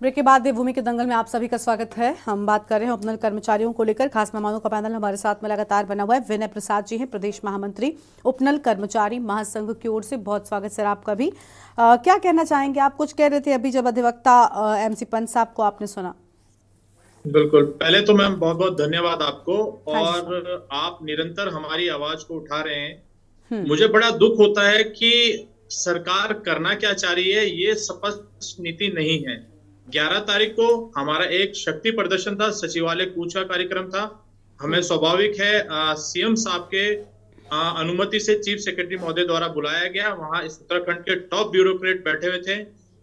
ब्रेक के बाद देवभूमि के दंगल में आप सभी का स्वागत है। हम बात कर रहे हैं उपनल कर्मचारियों को लेकर। खास मेहमानों का पैनल हमारे साथ में लगातार बना हुआ है। विनय प्रसाद जी हैं, प्रदेश महामंत्री उपनल कर्मचारी महासंघ की ओर से। बहुत स्वागत सर आपका भी। क्या कहना चाहेंगे आप? कुछ कह रहे थे अभी जब अधिवक्ता एमसी पंत साहब को आपने सुना। बिल्कुल, पहले तो मैम बहुत बहुत धन्यवाद आपको, और आप निरंतर हमारी आवाज को उठा रहे हैं। मुझे बड़ा दुख होता है कि सरकार करना क्या चाह रही है ये स्पष्ट नीति नहीं है। 11 तारीख को हमारा एक शक्ति प्रदर्शन था, सचिवालय कूच का कार्यक्रम था। हमें स्वाभाविक है सीएम साहब के अनुमति से चीफ सेक्रेटरी महोदय द्वारा बुलाया गया। वहां इस उत्तराखंड के टॉप ब्यूरोक्रेट बैठे हुए थे।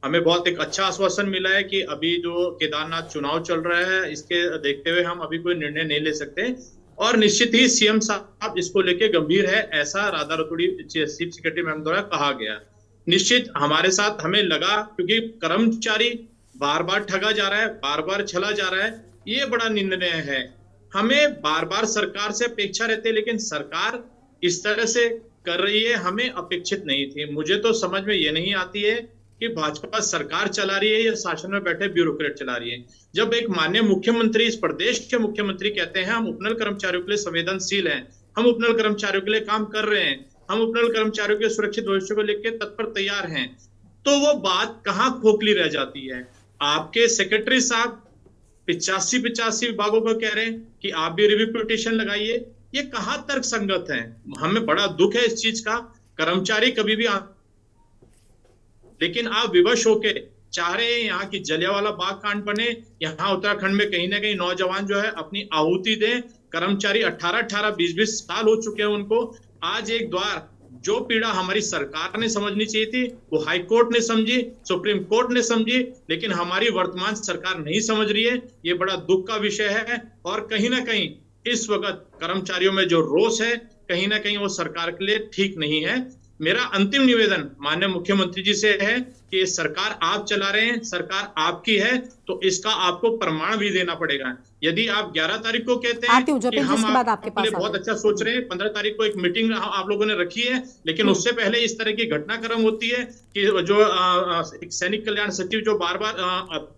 हमें बहुत एक अच्छा आश्वासन मिला है कि अभी जो केदारनाथ चुनाव चल रहा है इसके देखते हुए हम अभी कोई निर्णय नहीं ले सकते, और निश्चित ही सीएम साहब इसको लेके गंभीर है, ऐसा Radha Raturi chief secretary ma'am द्वारा कहा गया। निश्चित हमारे साथ हमें लगा, क्योंकि कर्मचारी बार बार ठगा जा रहा है, बार बार छला जा रहा है, ये बड़ा निंदनीय है। हमें बार बार सरकार से अपेक्षा रहती है, लेकिन सरकार इस तरह से कर रही है हमें अपेक्षित नहीं थी। मुझे तो समझ में ये नहीं आती है कि भाजपा सरकार चला रही है या शासन में बैठे ब्यूरोक्रेट चला रही है। जब एक माननीय मुख्यमंत्री, इस प्रदेश के मुख्यमंत्री कहते हैं हम उपनल कर्मचारियों के लिए संवेदनशील हैं, हम उपनल कर्मचारियों के लिए काम कर रहे हैं, हम उपनल कर्मचारियों के सुरक्षित भविष्य को लेकर तत्पर तैयार हैं, तो वो बात कहाँ खोखली रह जाती है। आपके सेक्रेटरी साहब 85 विभागों को कह रहे हैं कि आप भी रिव्यू पिटीशन लगाइए, ये कहाँ तर्क संगत है। हमें बड़ा दुख है इस चीज का। कर्मचारी कभी भी लेकिन आप विवश होके चाह रहे हैं यहाँ की जलियांवाला बाग कांड बने, यहाँ उत्तराखंड में कहीं ना कहीं नौजवान जो है अपनी आहुति दें। कर्मचारी 18-18, 20-20 साल हो चुके हैं उनको। आज एक द्वार, जो पीड़ा हमारी सरकार ने समझनी चाहिए थी वो हाई कोर्ट ने समझी, सुप्रीम कोर्ट ने समझी, लेकिन हमारी वर्तमान सरकार नहीं समझ रही है। ये बड़ा दुख का विषय है, और कहीं ना कहीं इस वक्त कर्मचारियों में जो रोष है कहीं ना कहीं वो सरकार के लिए ठीक नहीं है। मेरा अंतिम निवेदन माननीय मुख्यमंत्री जी से है कि सरकार आप चला रहे हैं, सरकार आपकी है, तो इसका आपको प्रमाण भी देना पड़ेगा। यदि आप 11 तारीख को कहते हैं कि हम आपके लिए बहुत अच्छा सोच रहे हैं, 15 तारीख को एक मीटिंग आप लोगों ने रखी है, लेकिन उससे पहले इस तरह की घटनाक्रम होती है कि जो एक सैनिक कल्याण सचिव जो बार बार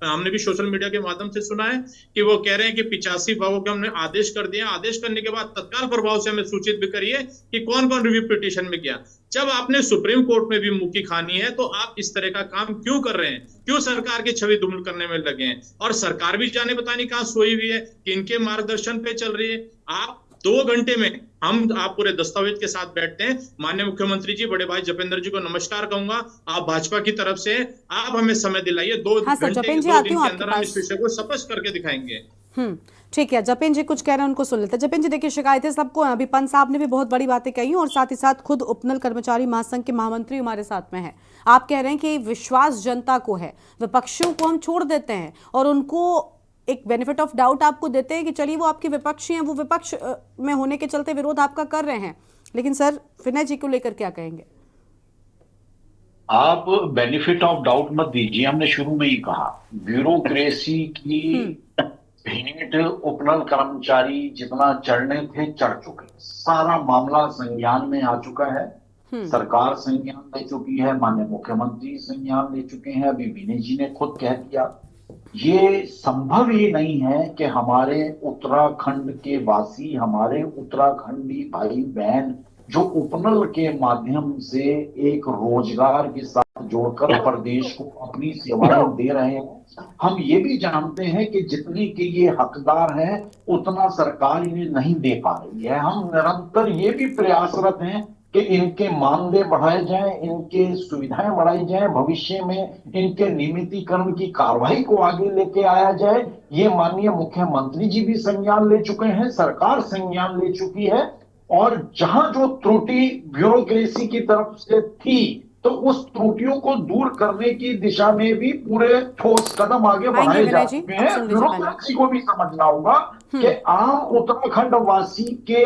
हमने भी सोशल मीडिया के माध्यम से सुना है कि वो कह रहे हैं कि 85 विभागों के हमने आदेश कर दिया, आदेश करने के बाद तत्काल प्रभाव से हमें सूचित भी करिए कि कौन कौन रिव्यू पिटीशन में गया। जब आपने सुप्रीम कोर्ट में भी मुक्की खानी है तो आप इस तरह का काम क्यों कर रहे हैं? क्यों सरकार की छवि धूमिल करने में लगे हैं? और सरकार भी जाने पता नहीं कहां सोई हुई है, किनके मार्गदर्शन पे चल रही है। आप 2 घंटे में आप पूरे दस्तावेज के साथ बैठते हैं। माननीय मुख्यमंत्री जी, बड़े भाई जपेंद्र जी को नमस्कार कहूंगा, आप भाजपा की तरफ से आप हमें समय दिलाइए। 2 घंटे 2 दिन के अंदर हम इस विषय को स्पष्ट करके दिखाएंगे। ठीक है, जपेन जी कुछ कह रहे हैं, उनको सुन लेते हैं। जपेन जी देखिए, शिकायतें सबको, अभी पंत साहब ने भी बहुत बड़ी बातें कही और साथ ही साथ खुद उपनल कर्मचारी महासंघ के महामंत्री हमारे साथ में है। आप कह रहे हैं कि विश्वास जनता को है, विपक्षियों को हम छोड़ देते हैं और उनको एक बेनिफिट ऑफ डाउट आपको देते हैं कि चलिए वो आपके विपक्षी हैं, वो विपक्ष में होने के चलते विरोध आपका कर रहे हैं, लेकिन सर विनय जी को लेकर क्या कहेंगे? आप बेनिफिट ऑफ डाउट मत दीजिए, हमने शुरू में ही कहा ब्यूरोक्रेसी की भेंट उपनल कर्मचारी जितना चढ़ने थे चढ़ चुके, सारा मामला संज्ञान में आ चुका है। सरकार संज्ञान ले चुकी है, माननीय मुख्यमंत्री संज्ञान ले चुके हैं, अभी विनय जी ने खुद कह दिया। ये संभव ही नहीं है कि हमारे उत्तराखंड के वासी, हमारे उत्तराखंडी भाई बहन जो उपनल के माध्यम से एक रोजगार के साथ जोड़कर प्रदेश को अपनी सेवाएं दे रहे हैं, हम ये भी जानते हैं कि जितने के ये हकदार हैं उतना सरकार इन्हें नहीं दे पा रही है। हम निरंतर ये भी प्रयासरत हैं कि इनके मानदेय बढ़ाए जाएं, इनके सुविधाएं बढ़ाई जाएं, भविष्य में इनके नियमितीकरण की कार्रवाई को आगे लेके आया जाए। ये माननीय मुख्यमंत्री जी भी संज्ञान ले चुके हैं, सरकार संज्ञान ले चुकी है, और जहां जो त्रुटि ब्यूरोक्रेसी की तरफ से थी तो उस त्रुटियों को दूर करने की दिशा में भी पूरे ठोस कदम आगे बढ़ाए जा चुके हैं। ब्यूरोक्रेसी को भी समझना होगा कि आम उत्तराखंड वासी के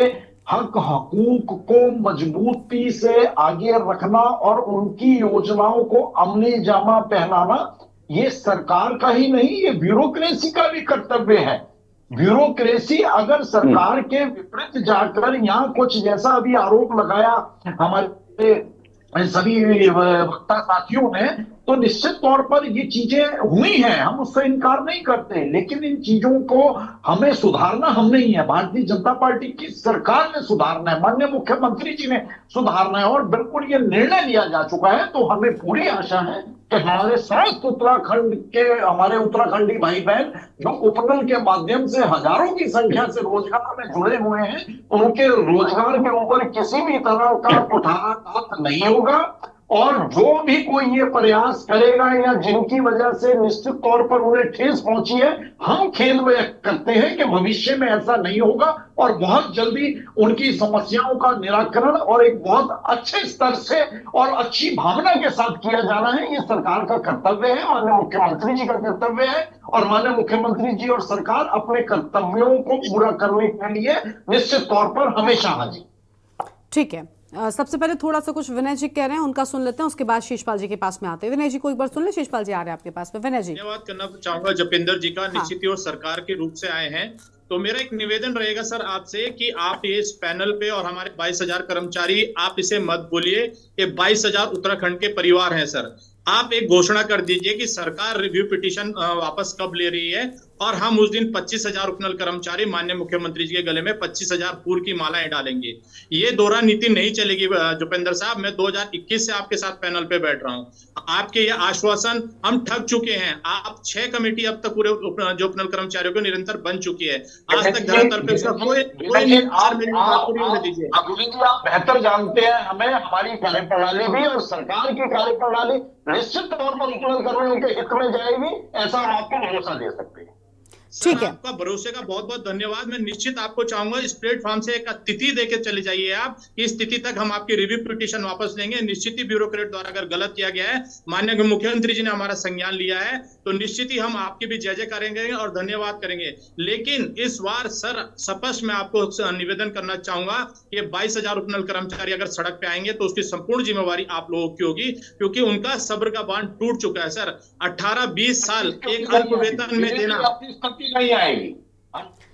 हक हकूक को मजबूती से आगे रखना और उनकी योजनाओं को अमली जामा पहनाना ये सरकार का ही नहीं, ये ब्यूरोक्रेसी का भी कर्तव्य है। ब्यूरोक्रेसी अगर सरकार के विपरीत जाकर यहाँ कुछ जैसा अभी आरोप लगाया हमारे सभी वक्ता साथियों ने, तो निश्चित तौर पर ये चीजें हुई हैं, हम उससे इनकार नहीं करते, लेकिन इन चीजों को हमें सुधारना हम नहीं है, भारतीय जनता पार्टी की सरकार ने सुधारना है, माननीय मुख्यमंत्री जी ने सुधारना है, और बिल्कुल ये निर्णय लिया जा चुका है। तो हमें पूरी आशा है कि हमारे समस्त उत्तराखंड के हमारे उत्तराखंडी भाई बहन जो उपनल के माध्यम से हजारों की संख्या से रोजगार में जुड़े हुए हैं, उनके रोजगार के ऊपर किसी भी तरह का कुठाराघात नहीं होगा, और जो भी कोई ये प्रयास करेगा या जिनकी वजह से निश्चित तौर पर उन्हें ठेस पहुंची है, हम खेद व्यक्त करते हैं कि भविष्य में ऐसा नहीं होगा और बहुत जल्दी उनकी समस्याओं का निराकरण और एक बहुत अच्छे स्तर से और अच्छी भावना के साथ किया जाना है। ये सरकार का कर्तव्य है, माननीय मुख्यमंत्री जी का कर्तव्य है, और माननीय मुख्यमंत्री जी और सरकार अपने कर्तव्यों को पूरा करने के लिए निश्चित तौर पर हमेशा हाजिर। ठीक है, सबसे पहले थोड़ा सा कुछ विनय जी कह रहे हैं उनका सुन लेते हैं, उसके बाद शेषपाल जी के पास में आते हैं। विनय जी को एक बार सुन ले, शेषपाल जी आ रहे हैं आपके पास में। विनय जी, धन्यवाद करना चाहूंगा जपेंद्र जी का, निश्चित ही वो सरकार के रूप से आए हैं। तो मेरा एक निवेदन रहेगा सर आपसे कि आप ये इस पैनल पे और हमारे 22,000 कर्मचारी, आप इसे मत बोलिए कि 22,000 उत्तराखंड के परिवार हैं सर। आप एक घोषणा कर दीजिए कि सरकार रिव्यू पिटीशन वापस कब ले रही है, और हम उस दिन 25,000 उपनल कर्मचारी माननीय मुख्यमंत्री जी के गले में 25,000 फूल की मालाएं डालेंगे। ये दोहरा नीति नहीं चलेगी जुपेंद्र साहब। मैं 2021 से आपके साथ पैनल पे बैठ रहा हूँ। आपके ये आश्वासन हम ठग चुके हैं। आप 6 कमेटी अब तक पूरे जो उपनल कर्मचारियों को निरंतर बन चुकी है, आज तक धरातल पे आप बेहतर जानते हैं, हमें हमारी कार्यप्रणाली भी और सरकार की कार्यप्रणाली निश्चित तौर पर उपनल कर्मियों के हित में जाएगी, ऐसा हम आपको भरोसा दे सकते हैं। ठीक है, आपका भरोसे का बहुत बहुत धन्यवाद। मैं निश्चित आपको चाहूंगा इस प्लेटफॉर्म से एक तिथि देके चले जाइए आप, इस तिथि तक हम आपकी रिव्यू पिटीशन वापस लेंगे। निश्चित ही ब्यूरोक्रेट द्वारा अगर गलत किया गया है, माननीय मुख्यमंत्री जी ने हमारा संज्ञान लिया है, तो निश्चित ही हम आपकी भी जय जय करेंगे और धन्यवाद करेंगे। लेकिन इस बार सर स्पष्ट मैं आपको निवेदन करना चाहूंगा कि 22,000 उपनल कर्मचारी अगर सड़क पे आएंगे तो उसकी संपूर्ण जिम्मेवारी आप लोगों की होगी, क्योंकि उनका सब्र का बांध टूट चुका है सर। 18-20 साल एक अल्प वेतन में देना नहीं आएगी।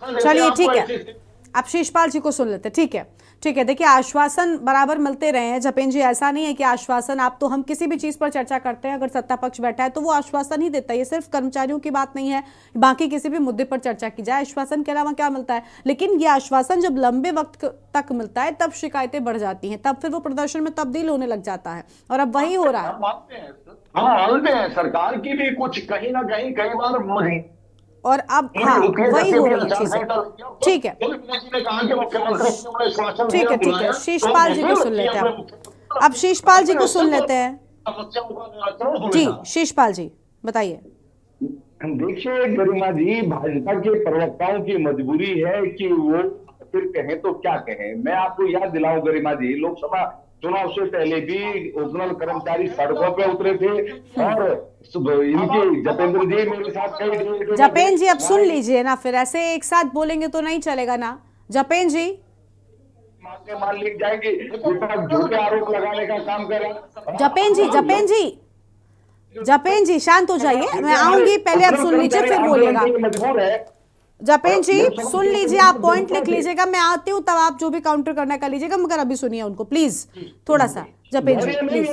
चलिए ठीक है, आप शेषपाल जी को सुन लेते। ठीक है, ठीक है। देखिए, आश्वासन बराबर मिलते रहे हैं जपेन जी, ऐसा नहीं है कि आश्वासन, आप तो हम किसी भी चीज पर चर्चा करते हैं, अगर सत्ता पक्ष बैठा है तो वो आश्वासन ही देता है। ये सिर्फ कर्मचारियों की बात नहीं है, बाकी किसी भी मुद्दे पर चर्चा की जाए, आश्वासन के अलावा क्या मिलता है। लेकिन ये आश्वासन जब लंबे वक्त तक मिलता है तब शिकायतें बढ़ जाती हैं, तब फिर वो प्रदर्शन में तब्दील होने लग जाता है, और अब वही हो रहा है। हम मानते हैं सरकार की भी कुछ कहीं ना कहीं कई बार और अब हाँ वही हो रही है चीजें। ठीक है, ठीक है, ठीक है। शेषपाल जी को सुन लेते हैं अब शेषपाल जी को सुन लेते हैं। जी शेषपाल जी बताइए। देखिए गरिमा जी, भाजपा के प्रवक्ताओं की मजबूरी है कि वो फिर कहें तो क्या कहें। मैं आपको याद दिलाऊं गरिमा जी, लोकसभा चुनाव से पहले भी उपनल कर्मचारी सड़कों पे उतरे थे और इनके जपेंद्र जी मेरे साथ कई जपेंद्र जी अब सुन लीजिए ना, फिर ऐसे एक साथ बोलेंगे तो नहीं चलेगा ना। जपेंद्र जी मान लिख जाएंगे, झूठे आरोप लगाने का काम करें। जपेंद्र जी शांत हो जाइए, मैं आऊंगी, पहले आप सुन लीजिए फिर बोलिएगा। मजबूर है जपेंद्र जी सुन लीजिए, आप पॉइंट लिख लीजिएगा, मैं आती हूँ तब आप जो भी काउंटर करना कर लीजिएगा, मगर अभी सुनिए उनको प्लीज थोड़ा सा। जपेंद्र जी प्लीज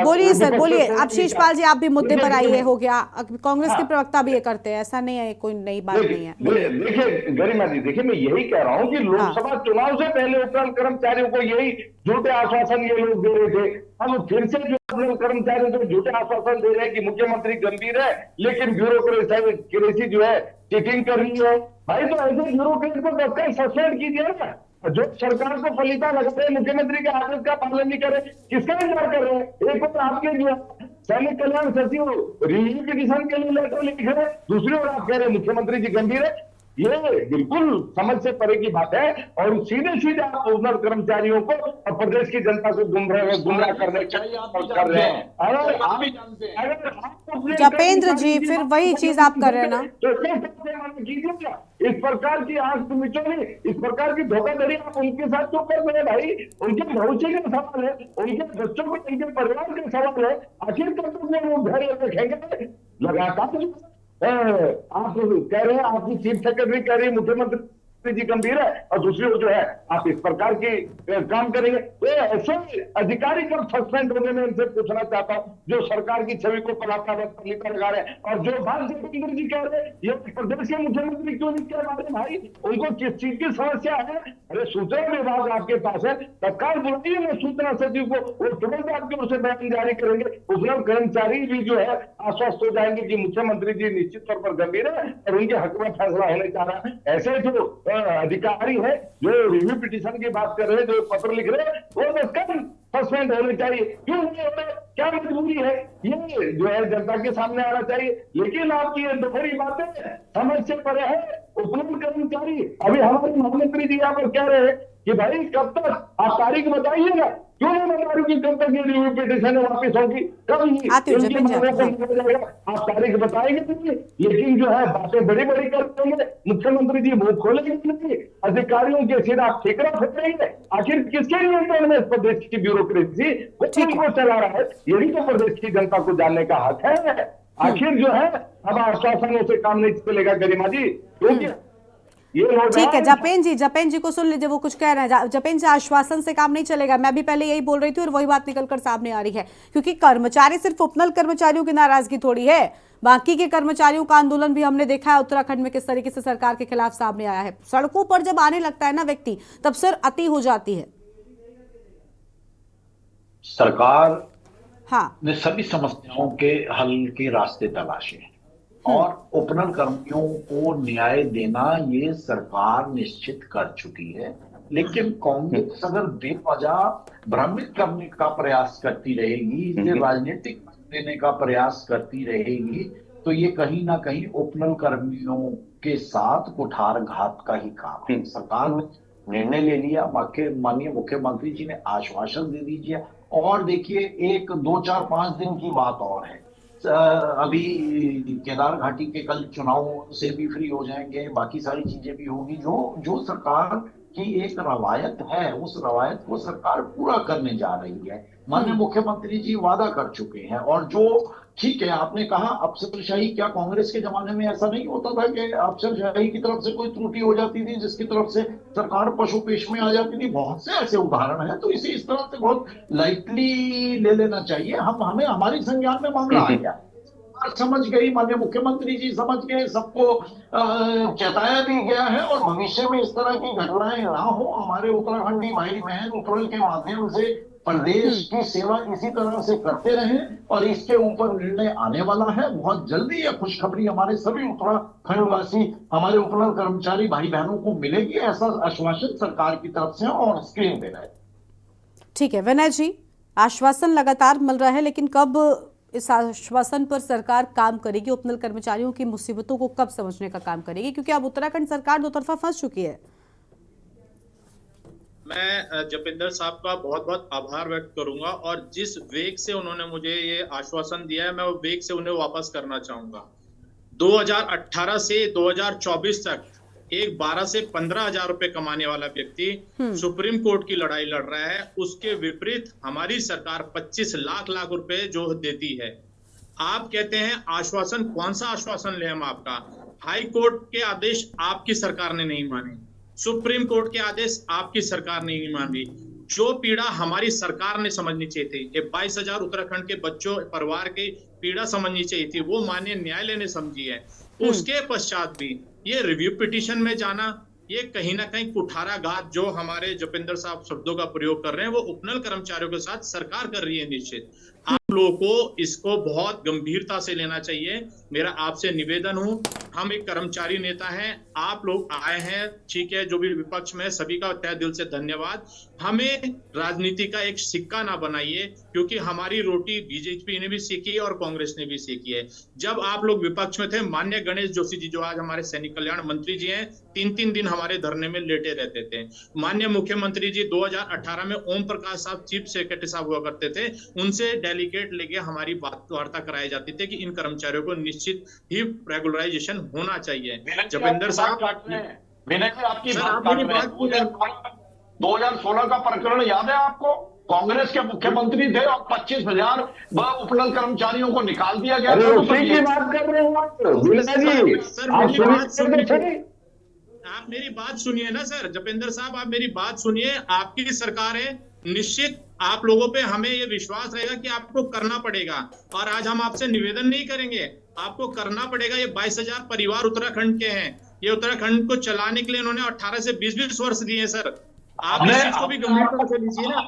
बोलिए सर, बोलिए। अब शीशपाल जी आप भी मुद्दे पर आइए, हो गया, कांग्रेस के प्रवक्ता भी ये करते हैं, ऐसा नहीं है, कोई नई बात नहीं है। देखिए गरिमा जी, देखिए मैं यही कह रहा हूँ कि लोकसभा चुनाव से पहले उपनल कर्मचारियों को यही झूठे आश्वासन ये लोग दे रहे थे। हम फिर से जो उपनल कर्मचारियों को झूठे आश्वासन दे रहे हैं कि मुख्यमंत्री गंभीर है लेकिन ब्यूरोक्रेसी जो है चीटिंग कर रही है। भाई तो ऐसे ब्यूरोक्रेट को तत्काल सस्पेंड कीजिए ना। जो सरकार को फलीता लगाते हैं, मुख्यमंत्री के आदेश का पालन नहीं करे, किसका इंतजार कर रहे हैं? एक और आपके जो सैनिक कल्याण सचिव रिव्यू पिटीशन के लिए लेटर लिख रहे, दूसरी ओर आप कह रहे हैं मुख्यमंत्री जी गंभीर है। ये बिल्कुल समझ से परे की बात है और सीधे आप उपनल कर्मचारियों को और प्रदेश की जनता को गुमराह करने कर रहे हैं। जपेंद्र जी फिर वही चीज आप कर रहे हैं ना। इस प्रकार की आंख मिचोली, इस प्रकार की धोखाधड़ी आप उनके साथ क्यों कर रहे हैं भाई? उनके भविष्य का सवाल है, उनके बच्चों को, उनके परिवार का सवाल है। आखिर कब तक वो घर रखेंगे? लगातार आप कह रहे हैं, आपकी चीफ सेक्रेटरी कह रही है मुख्यमंत्री जी गंभीर है और दूसरी ओर जो है आप इस प्रकार की काम करेंगे। तो ऐसे अधिकारी कब सस्पेंड होने में इनसे पूछना चाहता हूं जो सरकार की छवि को पलाता लगा रहे हैं। और जो बात जपेंद्र जी कह रहे हैं, ये प्रदेश के मुख्यमंत्री क्यों नहीं कह रहे भाई? उनको किस चीज की समस्या है? अरे सूचना विभाग आपके पास है, तत्काल बुलाइए ना सूचना सचिव को, वो तुरंत आपके उसे बयान जारी करेंगे। उपनल कर्मचारी भी जो है आश्वस्त हो जाएंगे कि मुख्यमंत्री जी निश्चित तौर पर गंभीर है और उनके हक में फैसला होने जा रहा है। ऐसे जो अधिकारी है जो रिव्यू पिटीशन की बात कर रहे हैं, जो पत्र लिख रहे हैं, वो तत्काल सस्पेंड होने चाहिए। क्यों नहीं होते? क्या मजबूरी है? ये जो है जनता के सामने आना चाहिए। लेकिन आपकी ये दोहरी बातें समझ से परे है। उपनल कर्मचारी, अभी हमारे मुख्यमंत्री जी यहाँ पर कह रहे हैं कि भाई कब तक आप तारीख बताइएगा, क्यों नहीं बता रही कि कब तक ये रिव्यू पिटीशन वापिस होगी, कब इनकी मांगों को मिल जाएगा? आप तारीख बताएंगे नहीं, लेकिन जो है बातें बड़ी बड़ी कर देंगे। मुख्यमंत्री जी मुंह खोलेंगे नहीं, अधिकारियों के सिर आप ठेकरा फेंकेंगे। आखिर किसके नियंत्रण में इस प्रदेश की ब्यूरोक्रेसी को चला रहा है? यही तो प्रदेश की जनता को जानने का हक है। आखिर जो है अब आश्वासनों से काम नहीं चलेगा गरिमा जी, क्योंकि ठीक है। जपेंद्र जी को सुन लीजिए, वो कुछ कह रहे हैं। जपेंद्र जी, आश्वासन से काम नहीं चलेगा, मैं भी पहले यही बोल रही थी और वही बात निकलकर सामने आ रही है, क्योंकि कर्मचारी सिर्फ उपनल कर्मचारियों की नाराजगी थोड़ी है, बाकी के कर्मचारियों का आंदोलन भी हमने देखा है उत्तराखंड में किस तरीके से सरकार के खिलाफ सामने आया है। सड़कों पर जब आने लगता है ना व्यक्ति, तब सिर अति हो जाती है। सरकार ने सभी समस्याओं के हल के रास्ते तलाशे और उपनल कर्मियों को न्याय देना ये सरकार निश्चित कर चुकी है। लेकिन कांग्रेस अगर बेवजह भ्रमित करने का प्रयास करती रहेगी, इसे राजनीतिक देने का प्रयास करती रहेगी, तो ये कहीं ना कहीं उपनल कर्मियों के साथ कुठारघात का ही काम है। सरकार ने निर्णय ले लिया, माननीय मुख्यमंत्री जी ने आश्वासन दे दीजिए। और देखिए, 1, 2, 4, 5 दिन की बात और है, अभी केदार घाटी के कल चुनाव से भी फ्री हो जाएंगे, बाकी सारी चीजें भी होगी। जो सरकार की एक रवायत है, उस रवायत को सरकार पूरा करने जा रही है। माननीय मुख्यमंत्री जी वादा कर चुके हैं। और जो ठीक है, आपने कहा अफसरशाही, क्या कांग्रेस के जमाने में ऐसा नहीं होता था कि अफसरशाही की तरफ से कोई त्रुटि हो जाती थी जिसकी तरफ से सरकार पशुपेश में आ जाती थी? बहुत से ऐसे उदाहरण हैं। तो इसे इस तरह से बहुत लाइटली ले लेना चाहिए। हमें हमारी संज्ञान में मामला आ गया, समझ गई, माननीय मुख्यमंत्री जी समझ गए, सबको चेताया भी गया है और भविष्य में इस तरह की घटनाएं ना हो। हमारे उत्तराखंडी भाई बहन उपनल के माध्यम से प्रदेश की सेवा इसी तरह से करते रहें और इसके ऊपर निर्णय आने वाला है बहुत जल्दी। यह खुशखबरी हमारे सभी उत्तराखंडवासी, हमारे उपनल कर्मचारी भाई बहनों को मिलेगी, ऐसा आश्वासन सरकार की तरफ से और स्क्रीन पे है। ठीक है विनय जी, आश्वासन लगातार मिल रहा है, लेकिन कब इस आश्वासन पर सरकार काम करेगी? उपनल कर्मचारियों की मुसीबतों को कब समझने का काम करेगी? क्योंकि अब उत्तराखंड सरकार दो तरफा फंस चुकी है। मैं जपेंद्र साहब का बहुत बहुत आभार व्यक्त करूंगा और जिस वेग से उन्होंने मुझे ये आश्वासन दिया है मैं वो वेग से उन्हें वापस करना चाहूंगा। 2018 से 2024 तक एक 12 से 15 हजार रुपए कमाने वाला व्यक्ति सुप्रीम कोर्ट की लड़ाई लड़ रहा है, उसके विपरीत हमारी सरकार 25 लाख रुपए जो देती है। आप कहते हैं आश्वासन, कौन सा आश्वासन ले हम आपका? हाई कोर्ट के आदेश आपकी सरकार ने नहीं माने, सुप्रीम कोर्ट के आदेश आपकी सरकार ने नहीं मानी। जो पीड़ा हमारी सरकार ने समझनी चाहिए थी, ये 22,000 उत्तराखंड के बच्चों परिवार की पीड़ा समझनी चाहिए थी, वो माननीय न्यायालय ने समझी है। उसके पश्चात भी ये रिव्यू पिटीशन में जाना, ये कहीं ना कहीं कुठाराघात जो हमारे जपेंद्र साहब शब्दों का प्रयोग कर रहे हैं वो उपनल कर्मचारियों के साथ सरकार कर रही है। निश्चित आप लोगों को इसको बहुत गंभीरता से लेना चाहिए। मेरा आपसे निवेदन हो, हम एक कर्मचारी नेता हैं, आप लोग आए हैं, ठीक है, जो भी विपक्ष में सभी का तहे दिल से धन्यवाद। हमें राजनीति का एक सिक्का ना बनाइए, क्योंकि हमारी रोटी बीजेपी ने भी सेकी है और कांग्रेस ने भी सेकी है। जब आप लोग विपक्ष में थे, माननीय गणेश जोशी जी जो आज हमारे सैनिक कल्याण मंत्री जी हैं, 3-3 दिन हमारे धरने में लेटे रहते थे। माननीय मुख्यमंत्री जी 2018 में ओम प्रकाश साहब चीफ सेक्रेटरी साहब हुआ करते थे, उनसे डेलीगेट लेके हमारी वार्ता कराई जाती थी कि इन कर्मचारियों को निश्चित ही रेगुलराइजेशन होना चाहिए। जपेंद्र साहब, विनय जी आपकी बात 2016 का प्रकरण याद है आपको? कांग्रेस के मुख्यमंत्री थे और 25,000 उपनल कर्मचारियों को निकाल दिया गया था। उसी की बात कर रहे हो आप मेरी बात सुनिए ना सर, जपेंद्र साहब आप मेरी बात सुनिए। आपकी सरकार है, निश्चित आप लोगों पे हमें ये विश्वास रहेगा कि आपको करना पड़ेगा, और आज हम आपसे निवेदन नहीं करेंगे, आपको करना पड़ेगा। ये 22,000 परिवार उत्तराखंड के हैं, ये उत्तराखंड को चलाने के लिए इन्होंने 18 से 20 वर्ष दिए सर। आप इस चीज को भी गंभीरता से लीजिए ना।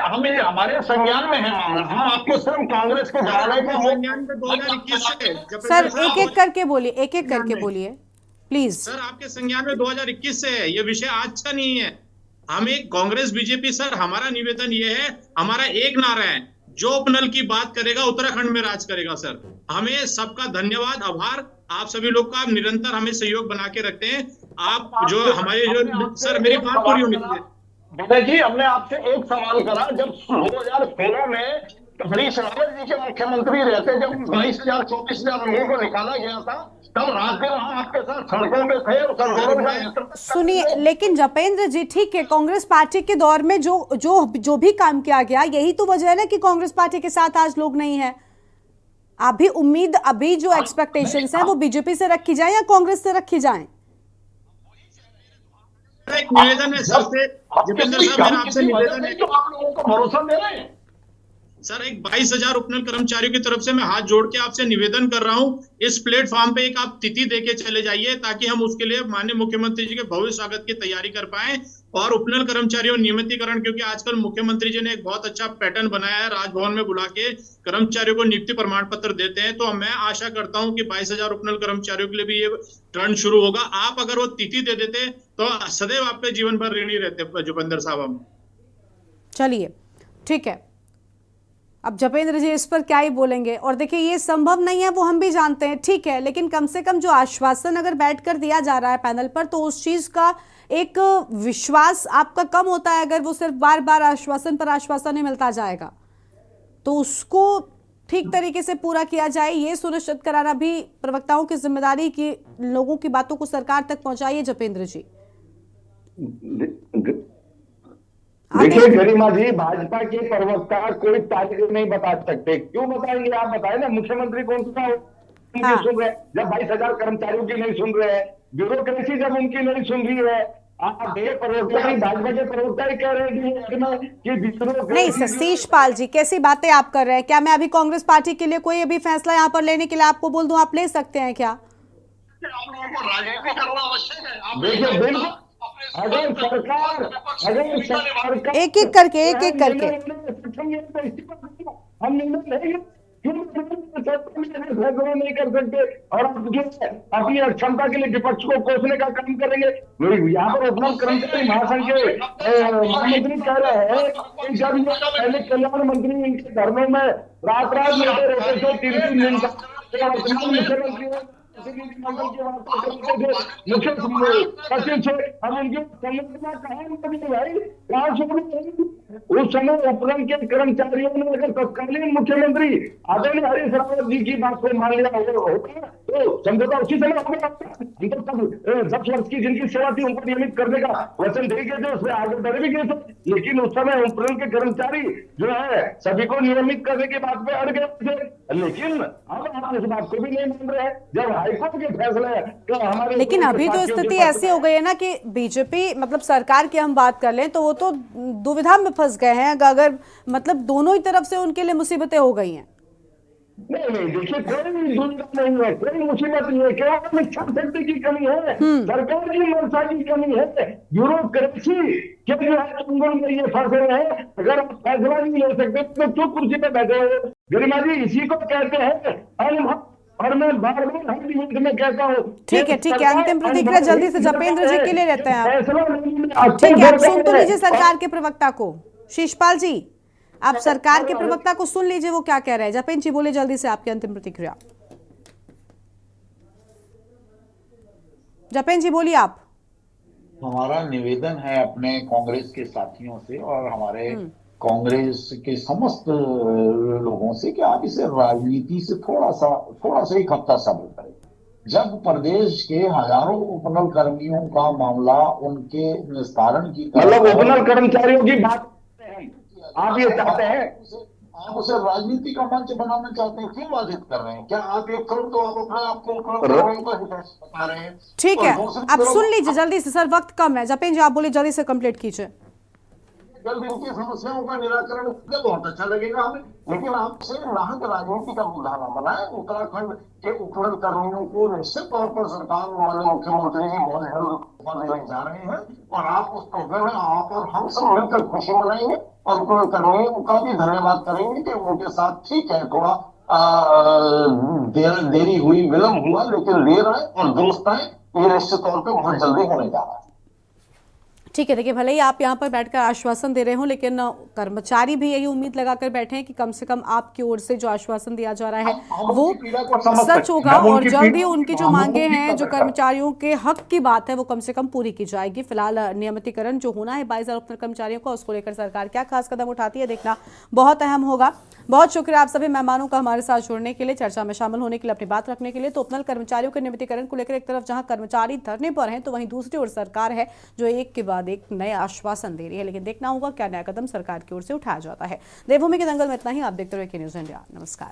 हम हमारे संज्ञान में है, हम आपको सिर्फ कांग्रेस को संज्ञान में 2021 से सर एक-एक करके बोलिए, एक-एक करके बोलिए प्लीज। सर आपके संज्ञान में 2021 से है, ये विषय आज का नहीं है। हमें कांग्रेस बीजेपी सर, हमारा निवेदन ये है, हमारा एक नारा है, जो उपनल की बात करेगा उत्तराखंड में राज करेगा सर। हमें सबका धन्यवाद, आभार आप सभी लोग का, आप निरंतर हमें सहयोग बना के रखते हैं। आप जो हमारे जो सर, मेरी बात पूरी होनी चाहिए। विनय जी, हमने आपसे एक सवाल करा, जब 2016 में हरीश रावत जी के मुख्यमंत्री रहते, जब 22,000-24,000 लोगों को निकाला गया था, तब रात दिन हम आपके साथ सड़कों में थे और सड़कों में। सुनिए, लेकिन जपेंद्र जी ठीक है, कांग्रेस पार्टी के दौर में जो भी काम किया गया, यही तो वजह है ना कि कांग्रेस पार्टी के साथ आज लोग नहीं है। अभी उम्मीद, अभी जो एक्सपेक्टेशंस है वो बीजेपी से रखी जाए या कांग्रेस से रखी जाए? एक निवेदन है सर से, जपेंद्र साहब मेरा आपसे निवेदन है, आप लोगों को भरोसा दे रहे हैं सर। एक 22,000 उपनल कर्मचारियों की तरफ से मैं हाथ जोड़ के आपसे निवेदन कर रहा हूं, इस प्लेटफॉर्म पे एक आप तिथि देके चले जाइए, ताकि हम उसके लिए माननीय मुख्यमंत्री जी के भव्य स्वागत की तैयारी कर पाए। और उपनल कर्मचारियों नियमितीकरण, क्योंकि आजकल मुख्यमंत्री जी ने एक बहुत अच्छा पैटर्न बनाया है, राजभवन में बुला के कर्मचारियों को नियुक्ति प्रमाण पत्र देते हैं। तो मैं आशा करता हूं कि 22,000 उपनल कर्मचारियों के लिए भी ये ट्रेंड शुरू होगा। आप अगर वो तिथि दे देते तो सदैव आपके जीवन भर ऋणी रहते जपेंद्र साहब। हम चलिए ठीक है, अब जपेंद्र जी इस पर क्या ही बोलेंगे। और देखिए, ये संभव नहीं है वो हम भी जानते हैं, ठीक है, लेकिन कम से कम जो आश्वासन अगर बैठकर दिया जा रहा है पैनल पर, तो उस चीज का एक विश्वास आपका कम होता है अगर वो सिर्फ बार बार आश्वासन पर आश्वासन ही मिलता जाएगा। तो उसको ठीक तरीके से पूरा किया जाए, ये सुनिश्चित कराना भी प्रवक्ताओं की जिम्मेदारी की, लोगों की बातों को सरकार तक पहुंचाइए जपेंद्र जी। देखिए गरिमा जी, भाजपा के प्रवक्ता कोई तारीख नहीं बता सकते, क्यों बताएंगे? आप बताए ना, मुख्यमंत्री कौन सा सुन रहे हैं जब 22,000 कर्मचारियों की नहीं सुन रहे हैं, ब्यूरोक्रेसी जब उनकी नहीं सुन रही है। आप प्रवक्ता भाजपा के प्रवक्ता ही कह रहे हैं कि नहीं सतीश पाल जी, कैसी बातें आप कर रहे हैं? क्या मैं अभी कांग्रेस पार्टी के लिए कोई अभी फैसला यहाँ पर लेने के लिए आपको बोल दूं, आप ले सकते हैं क्या? आप लोगों को राजनीति करना आवश्यक है। देखिए बिल्कुल, अगर सरकार एक एक करके हम फैसला नहीं कर सकते, और अपनी क्षमता के लिए विपक्ष को कोसने का काम करेंगे। यहाँ पर उपनल कर्मचारी महासंघ के महामंत्री कह रहे हैं कि जब ये पहले कल्याण मंत्री इनके धर्मों में रात लेते रहते थे, 3-3 दिन मुख्यमंत्री वार्षिकी के मंडल की वार्ता करते थे मुख्य सचिव से, अब उनकी संरचना कहाँ बनी भाई, कहाँ शुरू? उस समय उपक्रम के कर्मचारियों ने अगर तत्कालीन मुख्यमंत्री आदरणीय हरीश रावत जी की बात को मान लिया होता तो समझौता उसी समय हो गया। हम तो तब 10 वर्ष की जिनकी सेवा थी उनको नियमित करने का वचन दे गए थे, उसमें आगे बढ़ भी गए थे, लेकिन उस समय उपक्रम के कर्मचारी जो है सभी को नियमित करने की बात पे अड़ गए थे। लेकिन अब आप इस बात को भी नहीं मान रहे हैं जब हाईकोर्ट के फैसले तो हमारे। लेकिन अभी तो स्थिति ऐसी हो गई है ना कि बीजेपी मतलब सरकार की हम बात कर लें तो वो तो दुविधा में फंस गए हैं, अगर मतलब दोनों ही तरफ से उनके लिए मुसीबतें हो गई हैं। नहीं देखिए, कोई दुविधा नहीं है, कोई मुसीबत नहीं है, केवल इच्छा शक्ति की कमी है, सरकार की मंशा की कमी है, ब्यूरोक्रेसी के जो है चुंगल में ये फंस रहे हैं। अगर आप फैसला नहीं ले सकते तो क्यों कुर्सी पे बैठे हो? गरिमा जी, इसी को कहते हैं अनुभव, और मैं बार बार हर डिबेट में कहता हूँ। ठीक है, अंतिम प्रतिक्रिया जल्दी से जपेंद्र जी के लिए लेते हैं आप। ठीक है, आप सुन तो लीजिए सरकार के प्रवक्ता को। शीशपाल जी, आप सरकार के प्रवक्ता को सुन लीजिए, वो क्या कह रहे हैं। जपेंद्र जी बोले जल्दी से आपकी अंतिम प्रतिक्रिया। जपेंद्र जी बोलिए आप। हमारा निवेदन है अपने कांग्रेस के साथियों से और हमारे कांग्रेस के समस्त लोगों से कि आप इसे राजनीति से थोड़ा सा एक हफ्ता सब्र करें। जब प्रदेश के हजारों उपनल कर्मियों का मामला उनके निस्तारण की मतलब उपनल कर्मचारियों की बात आप ये चाहते हैं, आप उसे राजनीति का मंच बनाना चाहते हैं, क्यों बाधित कर रहे हैं? क्या आप एक करोड़ तो आप अपने आपको बता रहे हैं? ठीक है, आप सुन लीजिए जल्दी से, सर वक्त कम है। जपेंद्र जी आप बोले जल्दी से कंप्लीट कीजिए। जल्द इनकी समस्याओं का निराकरण बहुत अच्छा लगेगा हमें, लेकिन आपसे नाहक राजनीति का मुद्दा न बनाए। उत्तराखंड के उपनल कर्मियों को निश्चित तौर पर सरकार माननीय मुख्यमंत्री जी बहुत जल्द देने जा रहे हैं और आप उस तोहफे में आप और हम सब मिलकर खुशी मनाएंगे और उपनल कर्मियों का भी धन्यवाद करेंगे कि उनके साथ ठीक है थोड़ा देरी हुई, विलम्ब हुआ, लेकिन देर है और दुरुस्त है, ये निश्चित तौर पर बहुत जल्दी होने जा रहा है। ठीक है, देखिए भले ही आप यहाँ पर बैठकर आश्वासन दे रहे हो, लेकिन कर्मचारी भी यही उम्मीद लगाकर बैठे हैं कि कम से कम आपकी ओर से जो आश्वासन दिया जा रहा है वो सच होगा और जल्दी उनकी जो मांगे हैं, जो कर्मचारियों के हक की बात है, वो कम से कम पूरी की जाएगी। फिलहाल नियमितीकरण जो होना है 22,000 उपनल कर्मचारियों का, उसको लेकर सरकार क्या खास कदम उठाती है देखना बहुत अहम होगा। बहुत शुक्रिया आप सभी मेहमानों का हमारे साथ जुड़ने के लिए, चर्चा में शामिल होने के लिए, अपनी बात रखने के लिए। तो उपनल कर्मचारियों के नियमितीकरण को लेकर एक तरफ जहां कर्मचारी धरने पर हैं तो वहीं दूसरी ओर सरकार है जो एक के बाद एक नए आश्वासन दे रही है, लेकिन देखना होगा क्या नया कदम सरकार की ओर से उठाया जाता है। देवभूमि के दंगल में इतना ही। आप देखते रहिए के न्यूज़ इंडिया। नमस्कार।